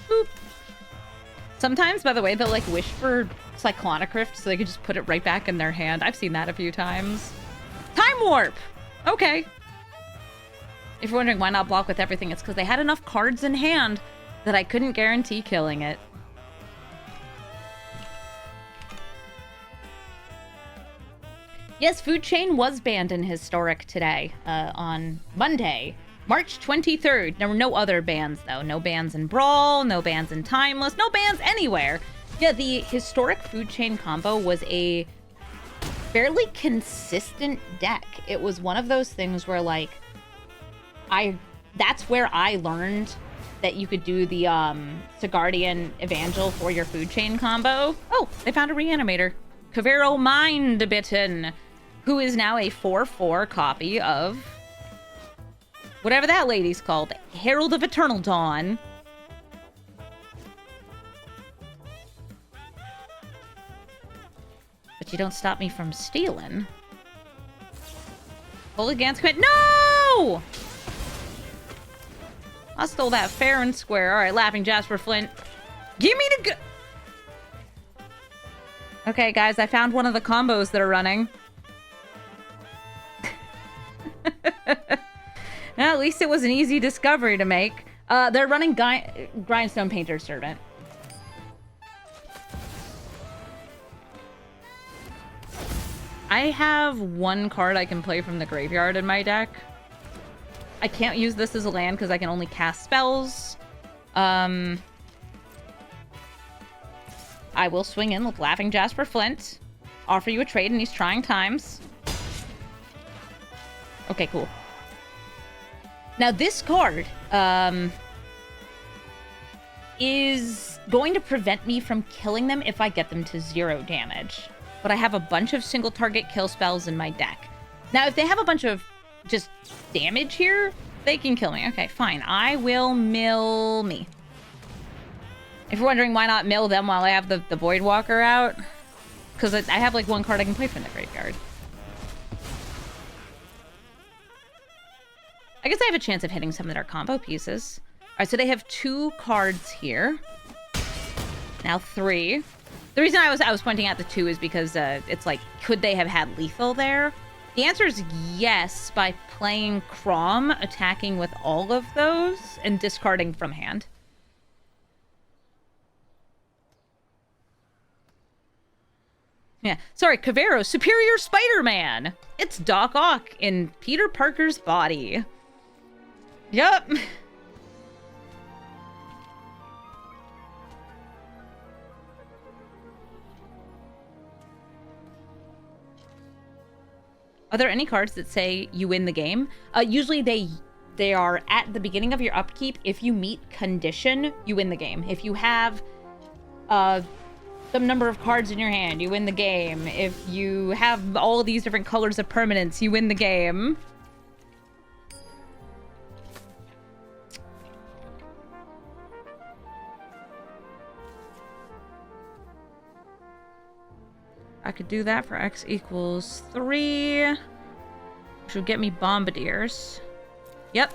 Boop. Sometimes, by the way, they'll like wish for Cyclonic Rift so they could just put it right back in their hand. I've seen that a few times. Time Warp! Okay. If you're wondering why not block with everything, it's because they had enough cards in hand that I couldn't guarantee killing it. Yes, Food Chain was banned in Historic today, on Monday, March 23rd. There were no other bans, though. No bans in Brawl, no bans in Timeless, no bans anywhere. Yeah, the Historic Food Chain combo was a fairly consistent deck. It was one of those things where, like, that's where I learned that you could do the Sigardian Evangel for your Food Chain combo. Oh, they found a reanimator. Kavero Mindbitten, who is now a 4/4 copy of whatever that lady's called, Herald of Eternal Dawn. But you don't stop me from stealing. Hooligans quit. No! I stole that fair and square. All right, Laughing Jasper Flint. Give me the Okay, guys, I found one of the combos that are running. Well, at least it was an easy discovery to make. They're running Grindstone Painter's Servant. I have one card I can play from the graveyard in my deck. I can't use this as a land because I can only cast spells. I will swing in with Laughing Jasper Flint. Offer you a trade in these trying times. Okay, cool. Now this card is going to prevent me from killing them if I get them to 0 damage. But I have a bunch of single target kill spells in my deck. Now, if they have a bunch of just damage here, they can kill me. Okay, fine. I will mill me. If you're wondering why not mill them while I have the Void Walker out, because I have like one card I can play from the graveyard. I guess I have a chance of hitting some of their combo pieces. All right, so they have 2 cards here. Now 3. The reason I was pointing out the 2 is because it's like, could they have had lethal there? The answer is yes, by playing Crom, attacking with all of those, and discarding from hand. Yeah, sorry, Cavero, Superior Spider-Man! It's Doc Ock in Peter Parker's body. Yup. Are there any cards that say you win the game? Usually they are at the beginning of your upkeep. If you meet condition, you win the game. If you have some number of cards in your hand, you win the game. If you have all of these different colors of permanence, you win the game. I could do that for x equals 3. Which would get me Bombardiers. Yep.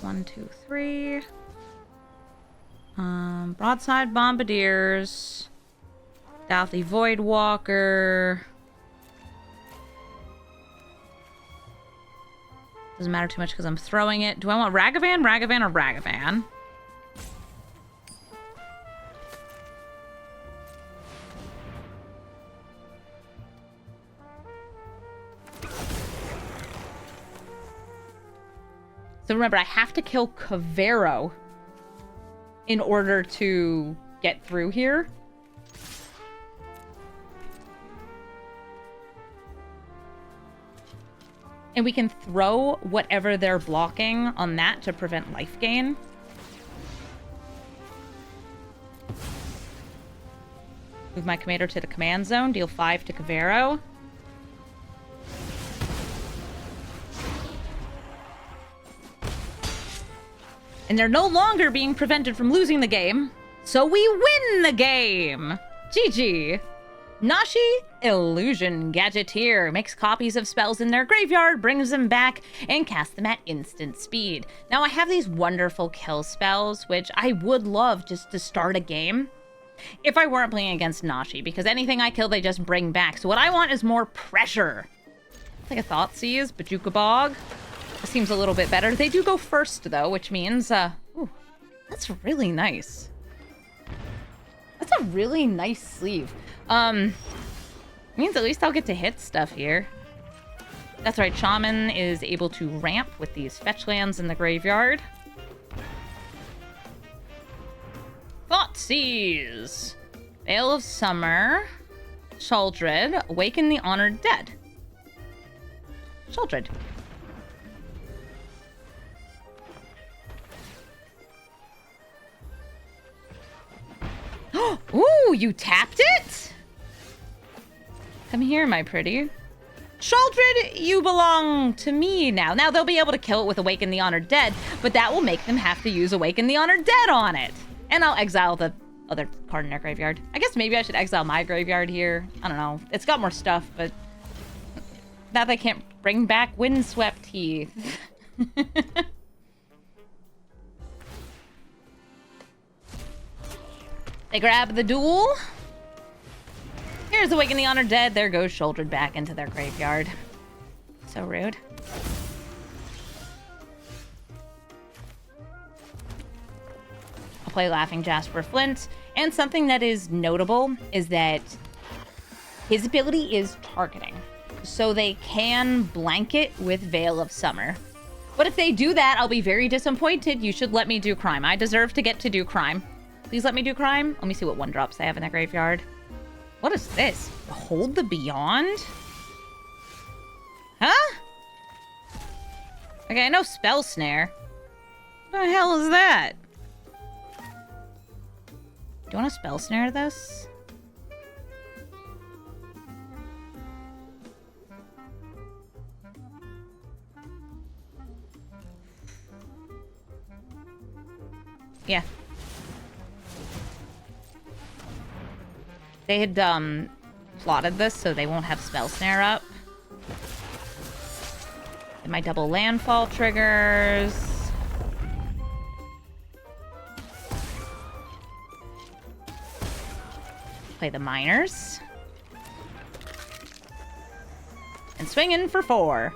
1, 2, 3. Broadside Bombardiers. Stealthy Void Walker. Doesn't matter too much because I'm throwing it. Do I want Ragavan, Ragavan, or Ragavan? So remember, I have to kill Cavero in order to get through here. And we can throw whatever they're blocking on that to prevent life gain. Move my commander to the command zone, deal 5 to Cavero. And they're no longer being prevented from losing the game, so we win the game! GG! Nashi, Illusion Gadgeteer, makes copies of spells in their graveyard, brings them back, and casts them at instant speed. Now I have these wonderful kill spells, which I would love just to start a game if I weren't playing against Nashi, because anything I kill they just bring back. So what I want is more pressure. It's like a Thoughtseize, Bajuka Bog. Seems a little bit better. They do go first, though, which means, ooh, that's really nice. That's a really nice sleeve. Means at least I'll get to hit stuff here. That's right, Shaman is able to ramp with these fetch lands in the graveyard. Thoughtseize! Veil of Summer. Sheoldred. Awaken the Honored Dead. Sheoldred. Ooh, you tapped it? Come here, my pretty. Sheoldred, you belong to me now. Now, they'll be able to kill it with Awaken the Honored Dead, but that will make them have to use Awaken the Honored Dead on it. And I'll exile the other card in their graveyard. I guess maybe I should exile my graveyard here. I don't know. It's got more stuff, but now they can't bring back Windswept Heath. They grab the duel. Here's Awaken the Honored Dead. There goes Sheoldred back into their graveyard. So rude. I'll play Laughing Jasper Flint. And something that is notable is that His ability is targeting, so they can blanket with Veil of Summer. But if they do that, I'll be very disappointed. You should let me do crime. I deserve to get to do crime. Please let me do crime. Let me see what 1-drops I have in that graveyard. What is this? Hold the Beyond? Huh? Okay, I know Spell Snare. What the hell is that? Do you want to Spell Snare this? Yeah. They had, plotted this so they won't have Spell Snare up. And my double landfall triggers. Play the miners. And swing in for 4.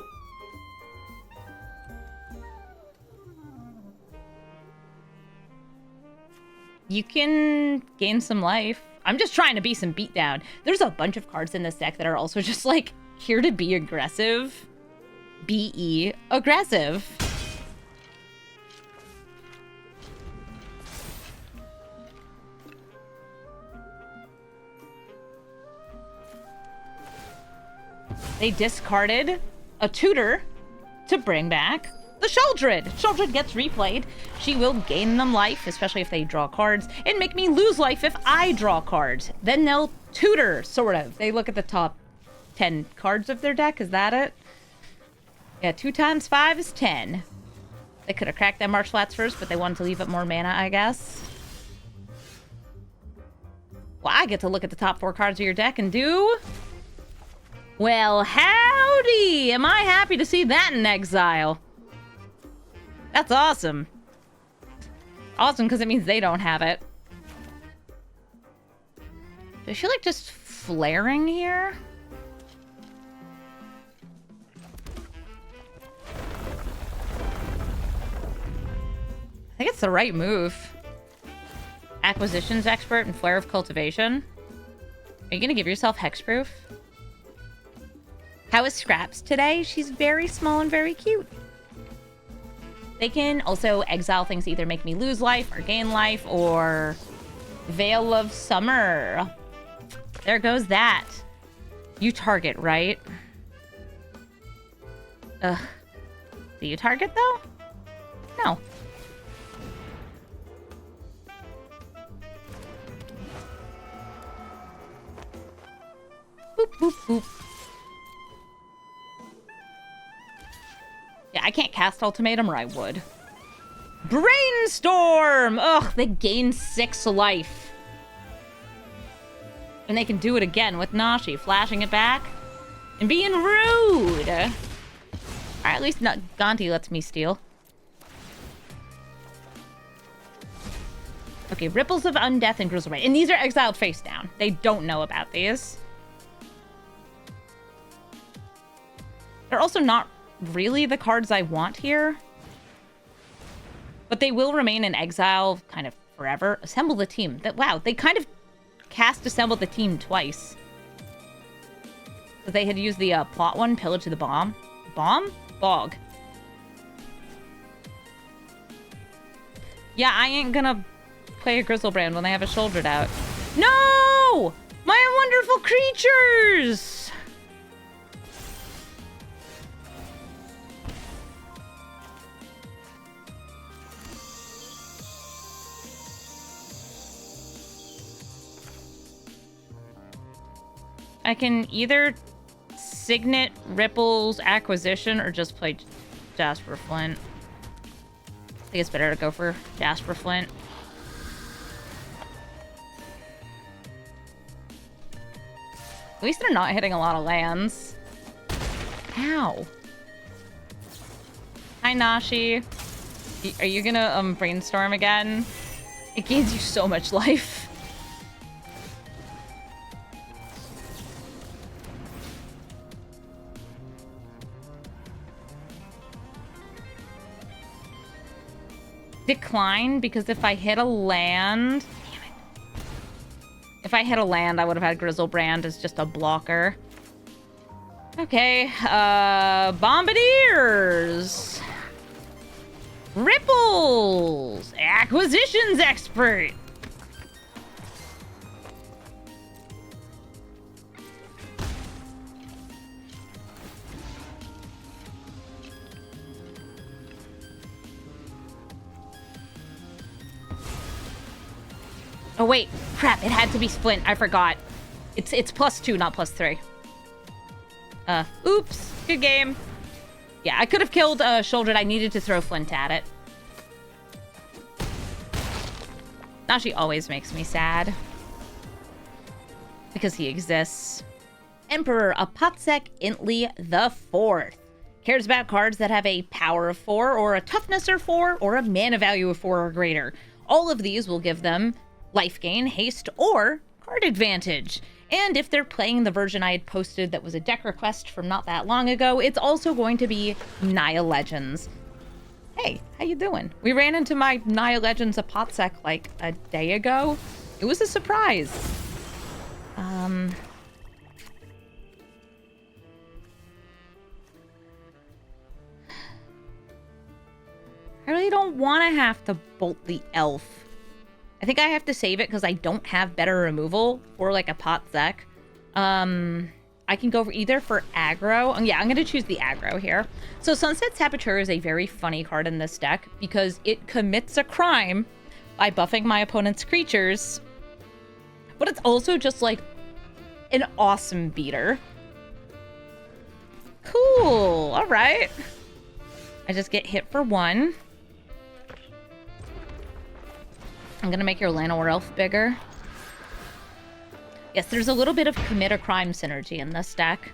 You can gain some life. I'm just trying to be some beatdown. There's a bunch of cards in this deck that are also just like here to be aggressive. BE aggressive. They discarded a tutor to bring back the Sheldred. Sheldred gets replayed. She will gain them life, especially if they draw cards, and make me lose life if I draw cards. Then they'll tutor, sort of. They look at the top 10 cards of their deck. Is that it? Yeah, 2 times 5 is 10. They could have cracked that Marsh Flats first, but they wanted to leave up more mana, I guess. Well, I get to look at the top 4 cards of your deck and do... Well, howdy! Am I happy to see that in exile? That's awesome. Awesome, because it means they don't have it. Do I feel like just flaring here? I think it's the right move. Acquisitions expert and Flare of Cultivation. Are you going to give yourself hexproof? How is Scraps today? She's very small and very cute. They can also exile things to either make me lose life or gain life, or Veil of Summer. There goes that. You target, right? Ugh. Do you target, though? No. Boop, boop, boop. Yeah, I can't cast Ultimatum, or I would. Brainstorm! Ugh, they gain 6 life. And they can do it again with Nashi, flashing it back and being rude. Alright, at least not Gonti lets me steal. Okay, Ripples of Undeath and Grizzlebrand. And these are exiled face down. They don't know about these. They're also not really the cards I want here. But they will remain in exile kind of forever. Assemble the team. Wow, they kind of cast Assemble the Team twice. So they had used the plot one, Pillage of the Bomb. Bomb? Bog. Yeah, I ain't gonna play a Grizzlebrand when they have a Shouldered out. No! My wonderful creatures! I can either Signet, Ripples, Acquisition, or just play Jasper Flint. I think it's better to go for Jasper Flint. At least they're not hitting a lot of lands. Ow. Hi, Nashi. Are you gonna brainstorm again? It gains you so much life. Decline, because if I hit a land... Damn it. if I hit a land, I would have had Grizzlebrand as just a blocker. Okay, Bombardiers! Ripples! Acquisitions expert! Oh wait, crap, it had to be Flint, I forgot. It's +2, not +3. Oops, good game. Yeah, I could have killed Shouldered, I needed to throw Flint at it. Now she always makes me sad. Because he exists. Emperor Apatsek Intli the Fourth. Cares about cards that have a power of 4, or a toughness of 4, or a mana value of 4 or greater. All of these will give them life gain, haste, or card advantage. And if they're playing the version I had posted that was a deck request from not that long ago, it's also going to be Naya Legends. Hey, how you doing? We ran into my Naya Legends Apatsek like a day ago. It was a surprise. I really don't want to have to bolt the elf. I think I have to save it because I don't have better removal for like a Apatsek. I can go for either for aggro. Yeah, I'm going to choose the aggro here. So Sunset Saboteur is a very funny card in this deck because it commits a crime by buffing my opponent's creatures. But it's also just like an awesome beater. Cool. All right. I just get hit for 1. I'm going to make your Llanowar Elf bigger. Yes, there's a little bit of commit a crime synergy in this deck.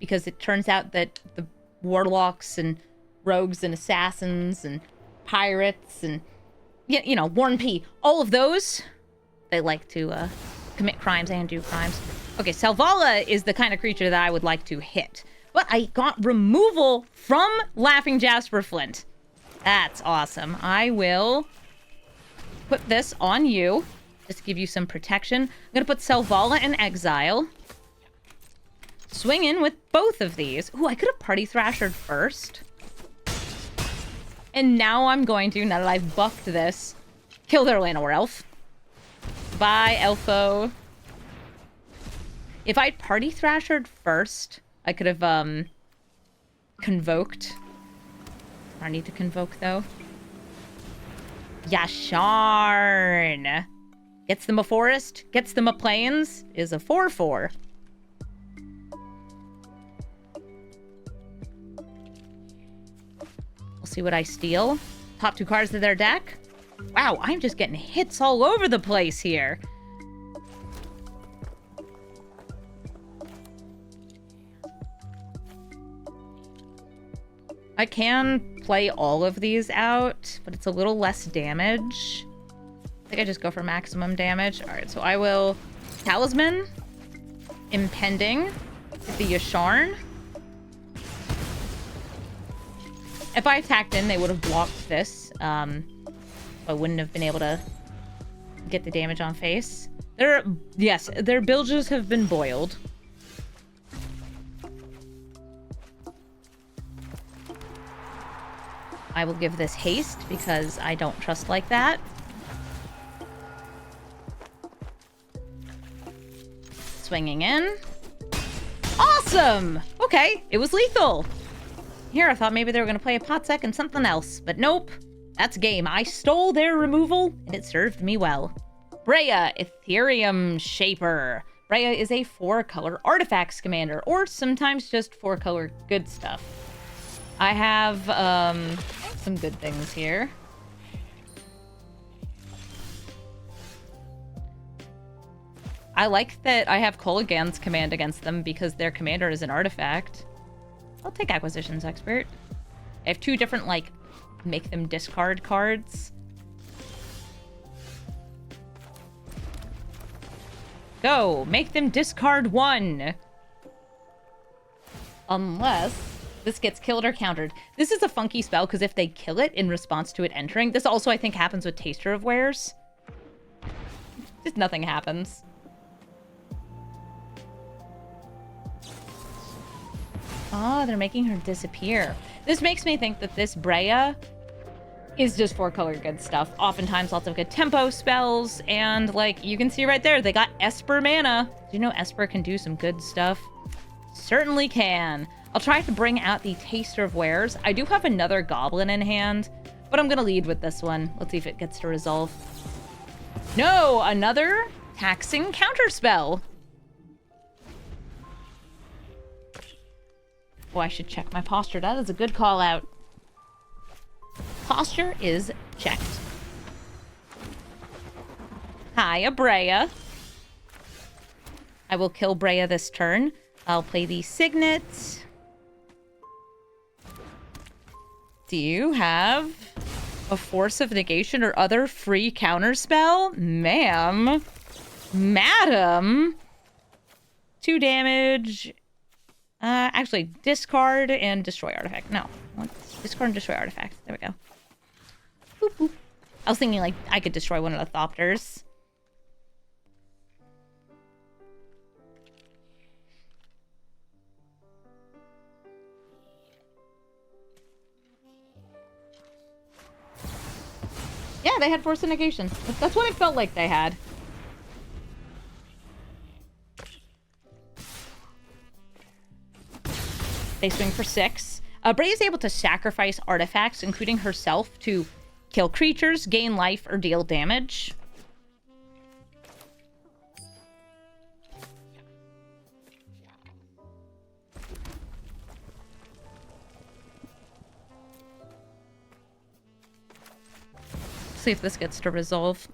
Because it turns out that the warlocks and rogues and assassins and pirates and, you know, Warren P, all of those, they like to commit crimes and do crimes. Okay, Selvala is the kind of creature that I would like to hit. But I got removal from Laughing Jasper Flint. That's awesome. I will put this on you. Just to give you some protection. I'm going to put Selvala in exile. Swing in with both of these. Ooh, I could have Party Thrashered first. And now I'm going to, now that I've buffed this, kill their Llanowar Elf. Bye, Elfo. If I'd Party Thrashered first, I could have, convoked. I need to convoke, though. Yasharn! Gets them a forest, gets them a plains, is a 4/4. We'll see what I steal. Top 2 cards of their deck. Wow, I'm just getting hits all over the place here. I can play all of these out, but it's a little less damage. I think I just go for maximum damage. All right, so I will Talisman, Impending, the Yasharn. If I attacked in, they would have blocked this. I wouldn't have been able to get the damage on face. Yes, their bilges have been boiled. I will give this haste because I don't trust like that. Swinging in. Awesome! Okay, it was lethal. Here, I thought maybe they were going to play a Apatsek and something else, but nope. That's game. I stole their removal, and it served me well. Breya, Ethereum Shaper. Breya is a 4-color artifacts commander, or sometimes just 4-color good stuff. I have some good things here. I like that I have Kolaghan's command against them because their commander is an artifact. I'll take Acquisitions Expert. I have 2 different, like, make them discard cards. Go! Make them discard 1! Unless This gets killed or countered. This is a funky spell because if they kill it in response to it entering, this also I think happens with Taster of Wares. Just nothing happens. Oh, they're making her disappear. This makes me think that this Brea is just 4-color good stuff. Oftentimes lots of good tempo spells, and like you can see right there, they got Esper mana. Do you know Esper can do some good stuff? Certainly can. I'll try to bring out the Taster of Wares. I do have another Goblin in hand, but I'm gonna lead with this one. Let's see if it gets to resolve. No, another taxing counterspell. Oh, I should check my posture. That is a good call out. Posture is checked. Hiya, Brea. I will kill Brea this turn. I'll play the Signet. Do you have a Force of Negation or other free counterspell? Ma'am. Madam. 2 damage. Actually, discard and destroy artifact. No. Discard and destroy artifact. There we go. Boop, boop. I was thinking, like, I could destroy one of the Thopters. Yeah, they had Force of Negation. That's what it felt like they had. They swing for 6. Brea is able to sacrifice artifacts, including herself, to kill creatures, gain life, or deal damage. See if this gets to resolve.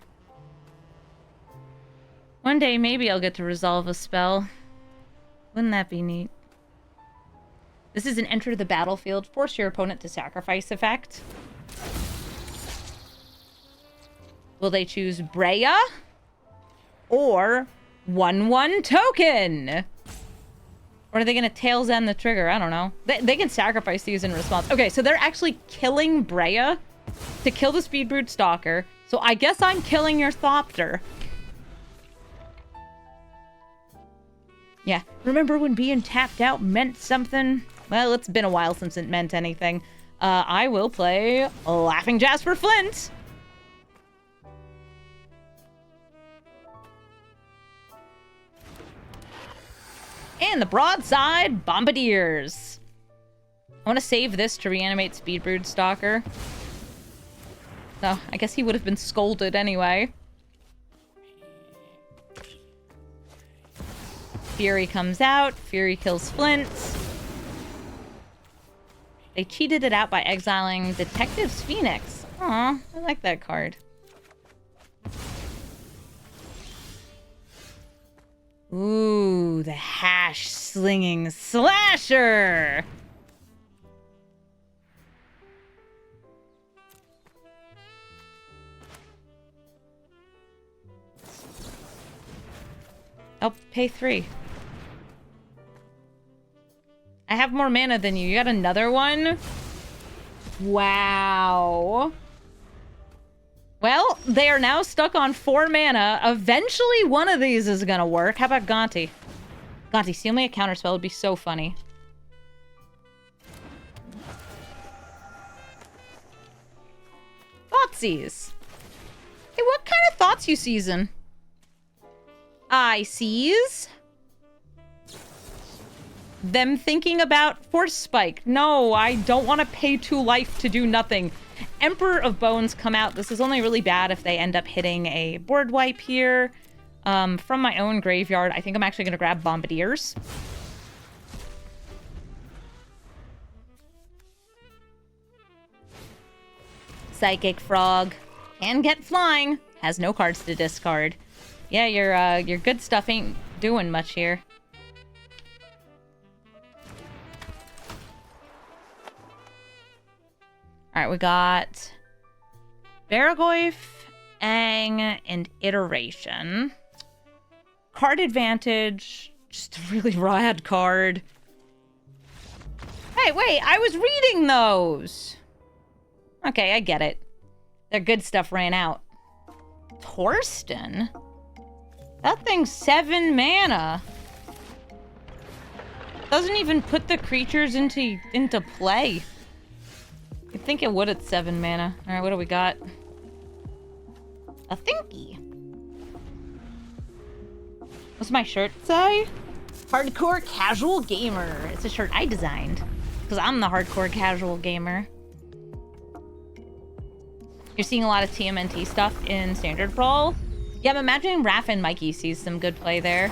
One day, maybe I'll get to resolve a spell. Wouldn't that be neat? This is an enter the battlefield. Force your opponent to sacrifice effect. Will they choose Brea? Or 1/1 token? Or are they going to Tails End the trigger? I don't know. They can sacrifice these in response. Okay, so they're actually killing Brea to kill the Speedbrood Stalker. So I guess I'm killing your Thopter. Yeah, remember when being tapped out meant something? Well, it's been a while since it meant anything. I will play Laughing Jasper Flint. And the Broadside Bombardiers. I want to save this to reanimate Speedbrood Stalker. So, I guess he would have been scolded anyway. Fury comes out. Fury kills Flint. They cheated it out by exiling Detective's Phoenix. Aw, I like that card. Ooh, the hash-slinging slasher! I'll pay 3. I have more mana than you. You got another one? Wow. Well, they are now stuck on 4 mana. Eventually, one of these is gonna work. How about Gonti? Gonti, steal me a counterspell would be so funny. Thoughtseize. Hey, what kind of thoughts you season? I seize them thinking about Force Spike. No, I don't want to pay 2 life to do nothing. Emperor of Bones come out. This is only really bad if they end up hitting a board wipe here. From my own graveyard, I think I'm actually going to grab Bombardiers. Psychic Frog. Can get flying. Has no cards to discard. Yeah, your good stuff ain't doing much here. Alright, we got Baragoyf, Aang, and Iteration. Card advantage. Just a really rad card. Hey, wait, I was reading those! Okay, I get it. Their good stuff ran out. Torsten? That thing's 7 mana. Doesn't even put the creatures into play. You'd think it would at 7 mana. Alright, what do we got? A thinky. What's my shirt say? Hardcore casual gamer. It's a shirt I designed. Because I'm the hardcore casual gamer. You're seeing a lot of TMNT stuff in Standard Brawl. Yeah, I'm imagining Raph and Mikey sees some good play there.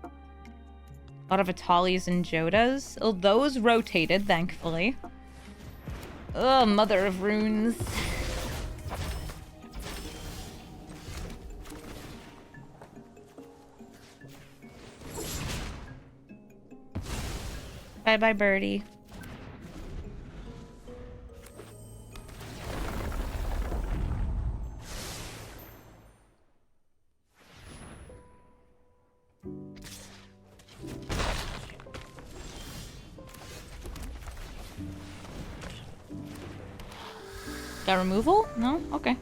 A lot of Atalis and Jodas. Oh, those rotated, thankfully. Oh, Mother of Runes. Bye-bye, birdie. Got removal? No? Okay.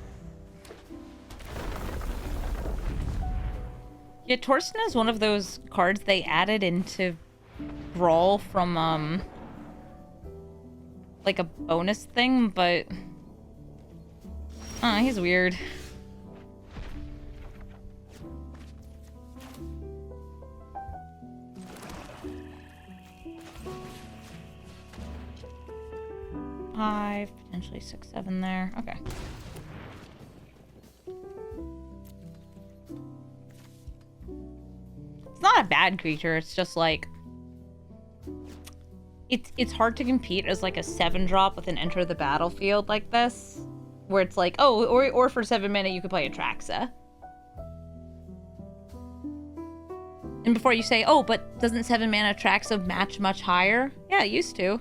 Yeah, Torsten is one of those cards they added into Brawl from, like a bonus thing, but... he's weird. Five, potentially 6, 7 there. Okay. It's not a bad creature. It's just like it's hard to compete as like a 7-drop with an enter the battlefield like this, where it's like, oh, or for 7 mana you could play Atraxa. And before you say, oh, but doesn't 7 mana Atraxa match much higher? Yeah, it used to.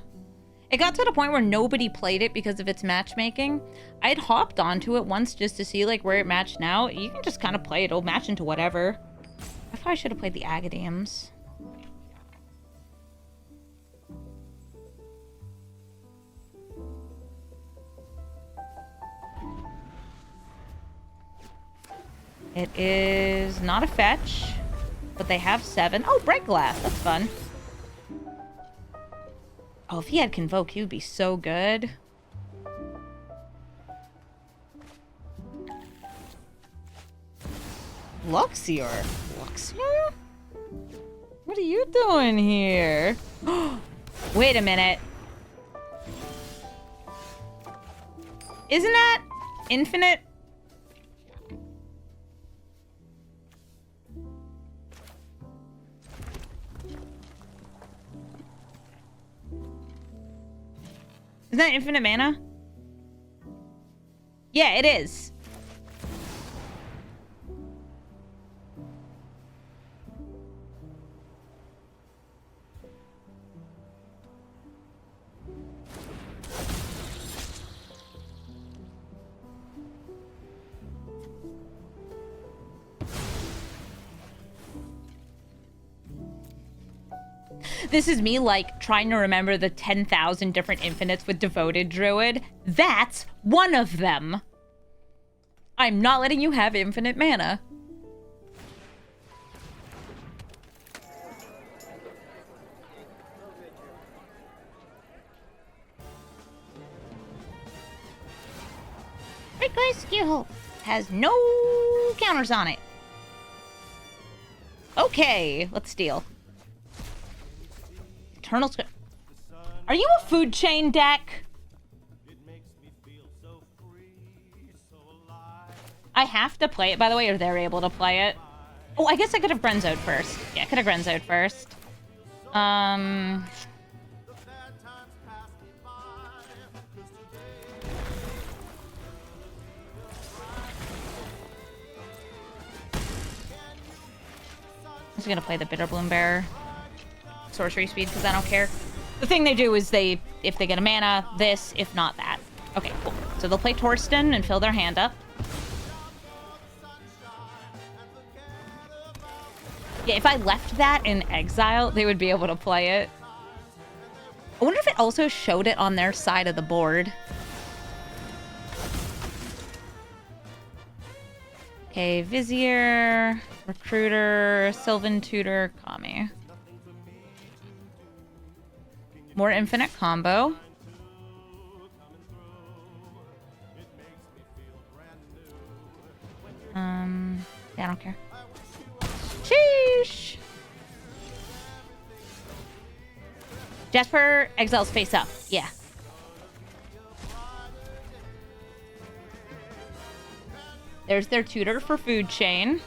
It got to the point where nobody played it because of its matchmaking. I'd hopped onto it once just to see like where it matched now. You can just kind of play it. It'll match into whatever. I probably should have played the Agadiums. It is not a fetch, but they have 7. Oh, Bright Glass. That's fun. Oh, if he had Convoke, he would be so good. Luxior? Luxior? What are you doing here? Wait a minute. Isn't that infinite? Isn't that infinite mana? Yeah, it is. This is me, like, trying to remember the 10,000 different infinites with Devoted Druid. That's one of them. I'm not letting you have infinite mana. Great Glass skill has no counters on it. Okay, let's steal. Eternal Script. Are you a food chain deck? I have to play it, by the way, or they're able to play it. Oh, I guess I could have Grenzoed first. Yeah, I could have Grenzoed first. I'm just gonna play the Bitter Bloom Bearer. Sorcery speed, because I don't care. The thing they do is if they get a mana, this, if not that. Okay, cool. So they'll play Torsten and fill their hand up. Yeah, if I left that in exile, they would be able to play it. I wonder if it also showed it on their side of the board. Okay, Vizier, Recruiter, Sylvan Tutor, Kami. More infinite combo. Yeah, I don't care. Sheesh! Jasper exiles face up. Yeah. There's their tutor for food chain.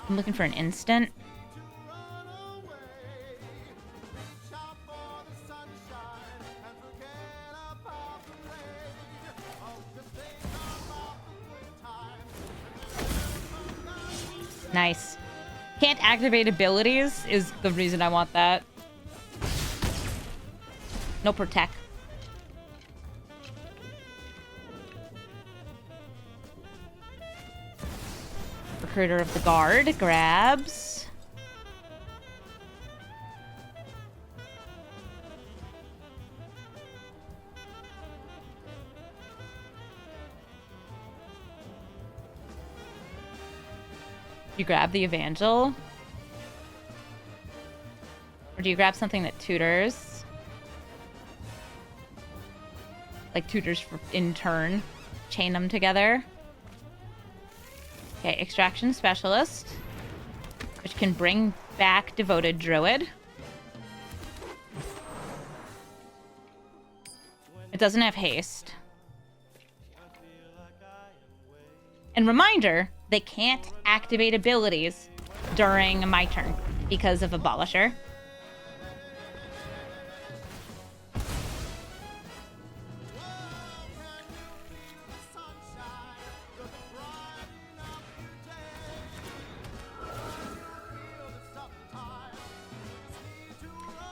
I'm looking for an instant. Nice. Can't activate abilities is the reason I want that. No protect. Recruiter of the Guard grabs. You grab the Evangel? Or do you grab something that tutors? Like tutors for in turn. Chain them together. Okay, Extraction Specialist. Which can bring back Devoted Druid. It doesn't have haste. And reminder, they can't activate abilities during my turn because of Abolisher.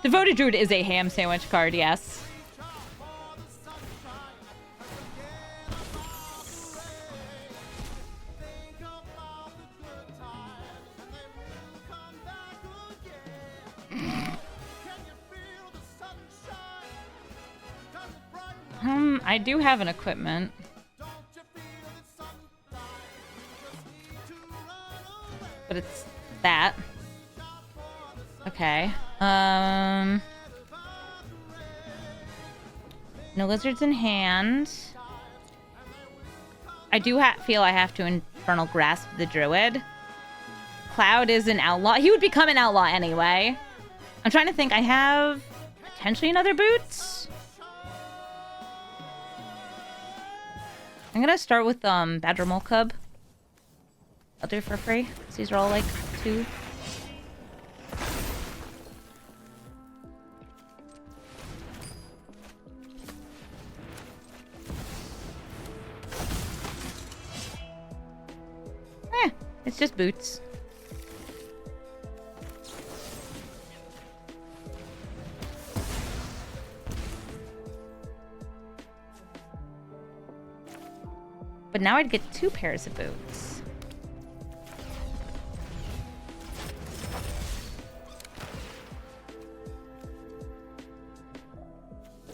Devoted Druid is a ham sandwich card, yes. I do have an equipment. But it's that. Okay. No lizards in hand. I do feel I have to Infernal Grasp the Druid. Cloud is an outlaw. He would become an outlaw anyway. I'm trying to think. I have potentially another boots. I'm gonna start with Badger Mole Cub. I'll do it for free. Because these are all like 2. It's just boots. But now I'd get 2 pairs of boots.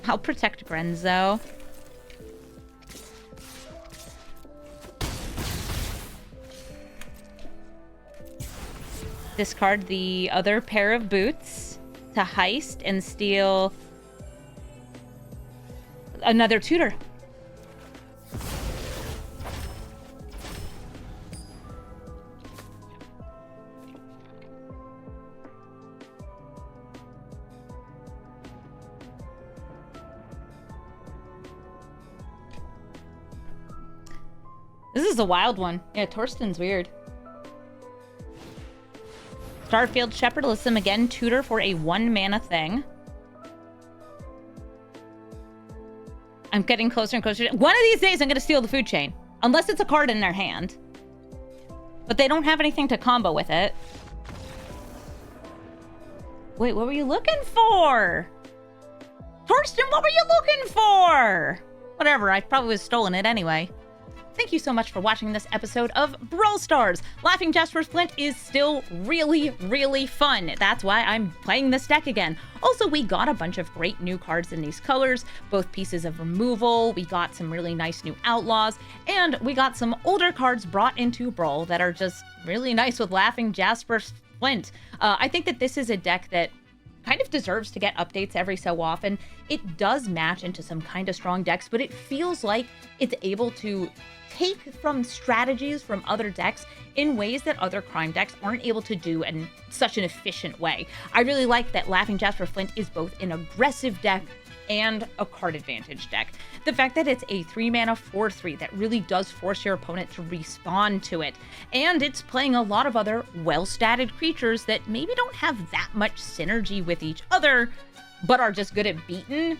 I'll protect Grenzo. Discard the other pair of boots to heist and steal another tutor. This is a wild one. Yeah, Torsten's weird. Starfield Shepherd lists him again. Tutor for a 1-mana thing. I'm getting closer and closer. One of these days, I'm going to steal the food chain. Unless it's a card in their hand. But they don't have anything to combo with it. Wait, what were you looking for? Torsten, what were you looking for? Whatever, I probably was stolen it anyway. thank you so much for watching this episode of Brawl Stars. Laughing Jasper Flint is still really, really fun. That's why I'm playing this deck again. Also, we got a bunch of great new cards in these colors, both pieces of removal, we got some really nice new Outlaws, and we got some older cards brought into Brawl that are just really nice with Laughing Jasper Flint. I think that this is a deck that kind of deserves to get updates every so often. It does match into some kind of strong decks, but it feels like it's able to take from strategies from other decks in ways that other crime decks aren't able to do in such an efficient way. I really like that Laughing Jasper Flint is both an aggressive deck and a card advantage deck. The fact that it's a 3-mana 4/3 that really does force your opponent to respond to it, and it's playing a lot of other well-statted creatures that maybe don't have that much synergy with each other, but are just good at beating.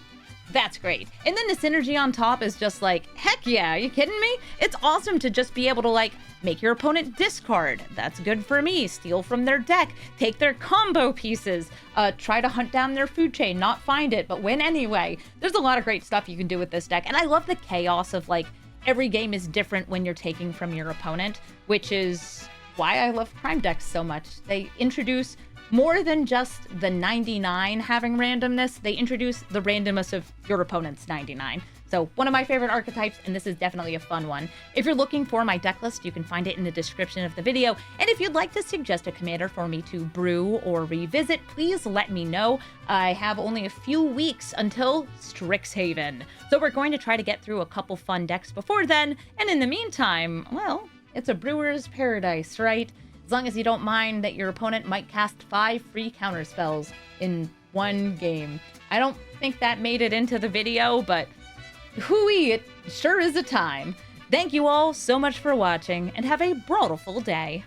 That's great. And then the synergy on top is just like, heck yeah, are you kidding me? It's awesome to just be able to like make your opponent discard. That's good for me. Steal from their deck, take their combo pieces, try to hunt down their food chain, not find it, but win anyway. There's a lot of great stuff you can do with this deck. And I love the chaos of like every game is different when you're taking from your opponent, which is why I love crime decks so much. They introduce more than just the 99 having randomness, they introduce the randomness of your opponent's 99. So one of my favorite archetypes, and this is definitely a fun one. If you're looking for my deck list, you can find it in the description of the video. And if you'd like to suggest a commander for me to brew or revisit, please let me know. I have only a few weeks until Strixhaven. So we're going to try to get through a couple fun decks before then. And in the meantime, well, it's a brewer's paradise, right? As long as you don't mind that your opponent might cast 5 free counter spells in one game. I don't think that made it into the video, but hooey, it sure is a time. Thank you all so much for watching, and have a brawlful day.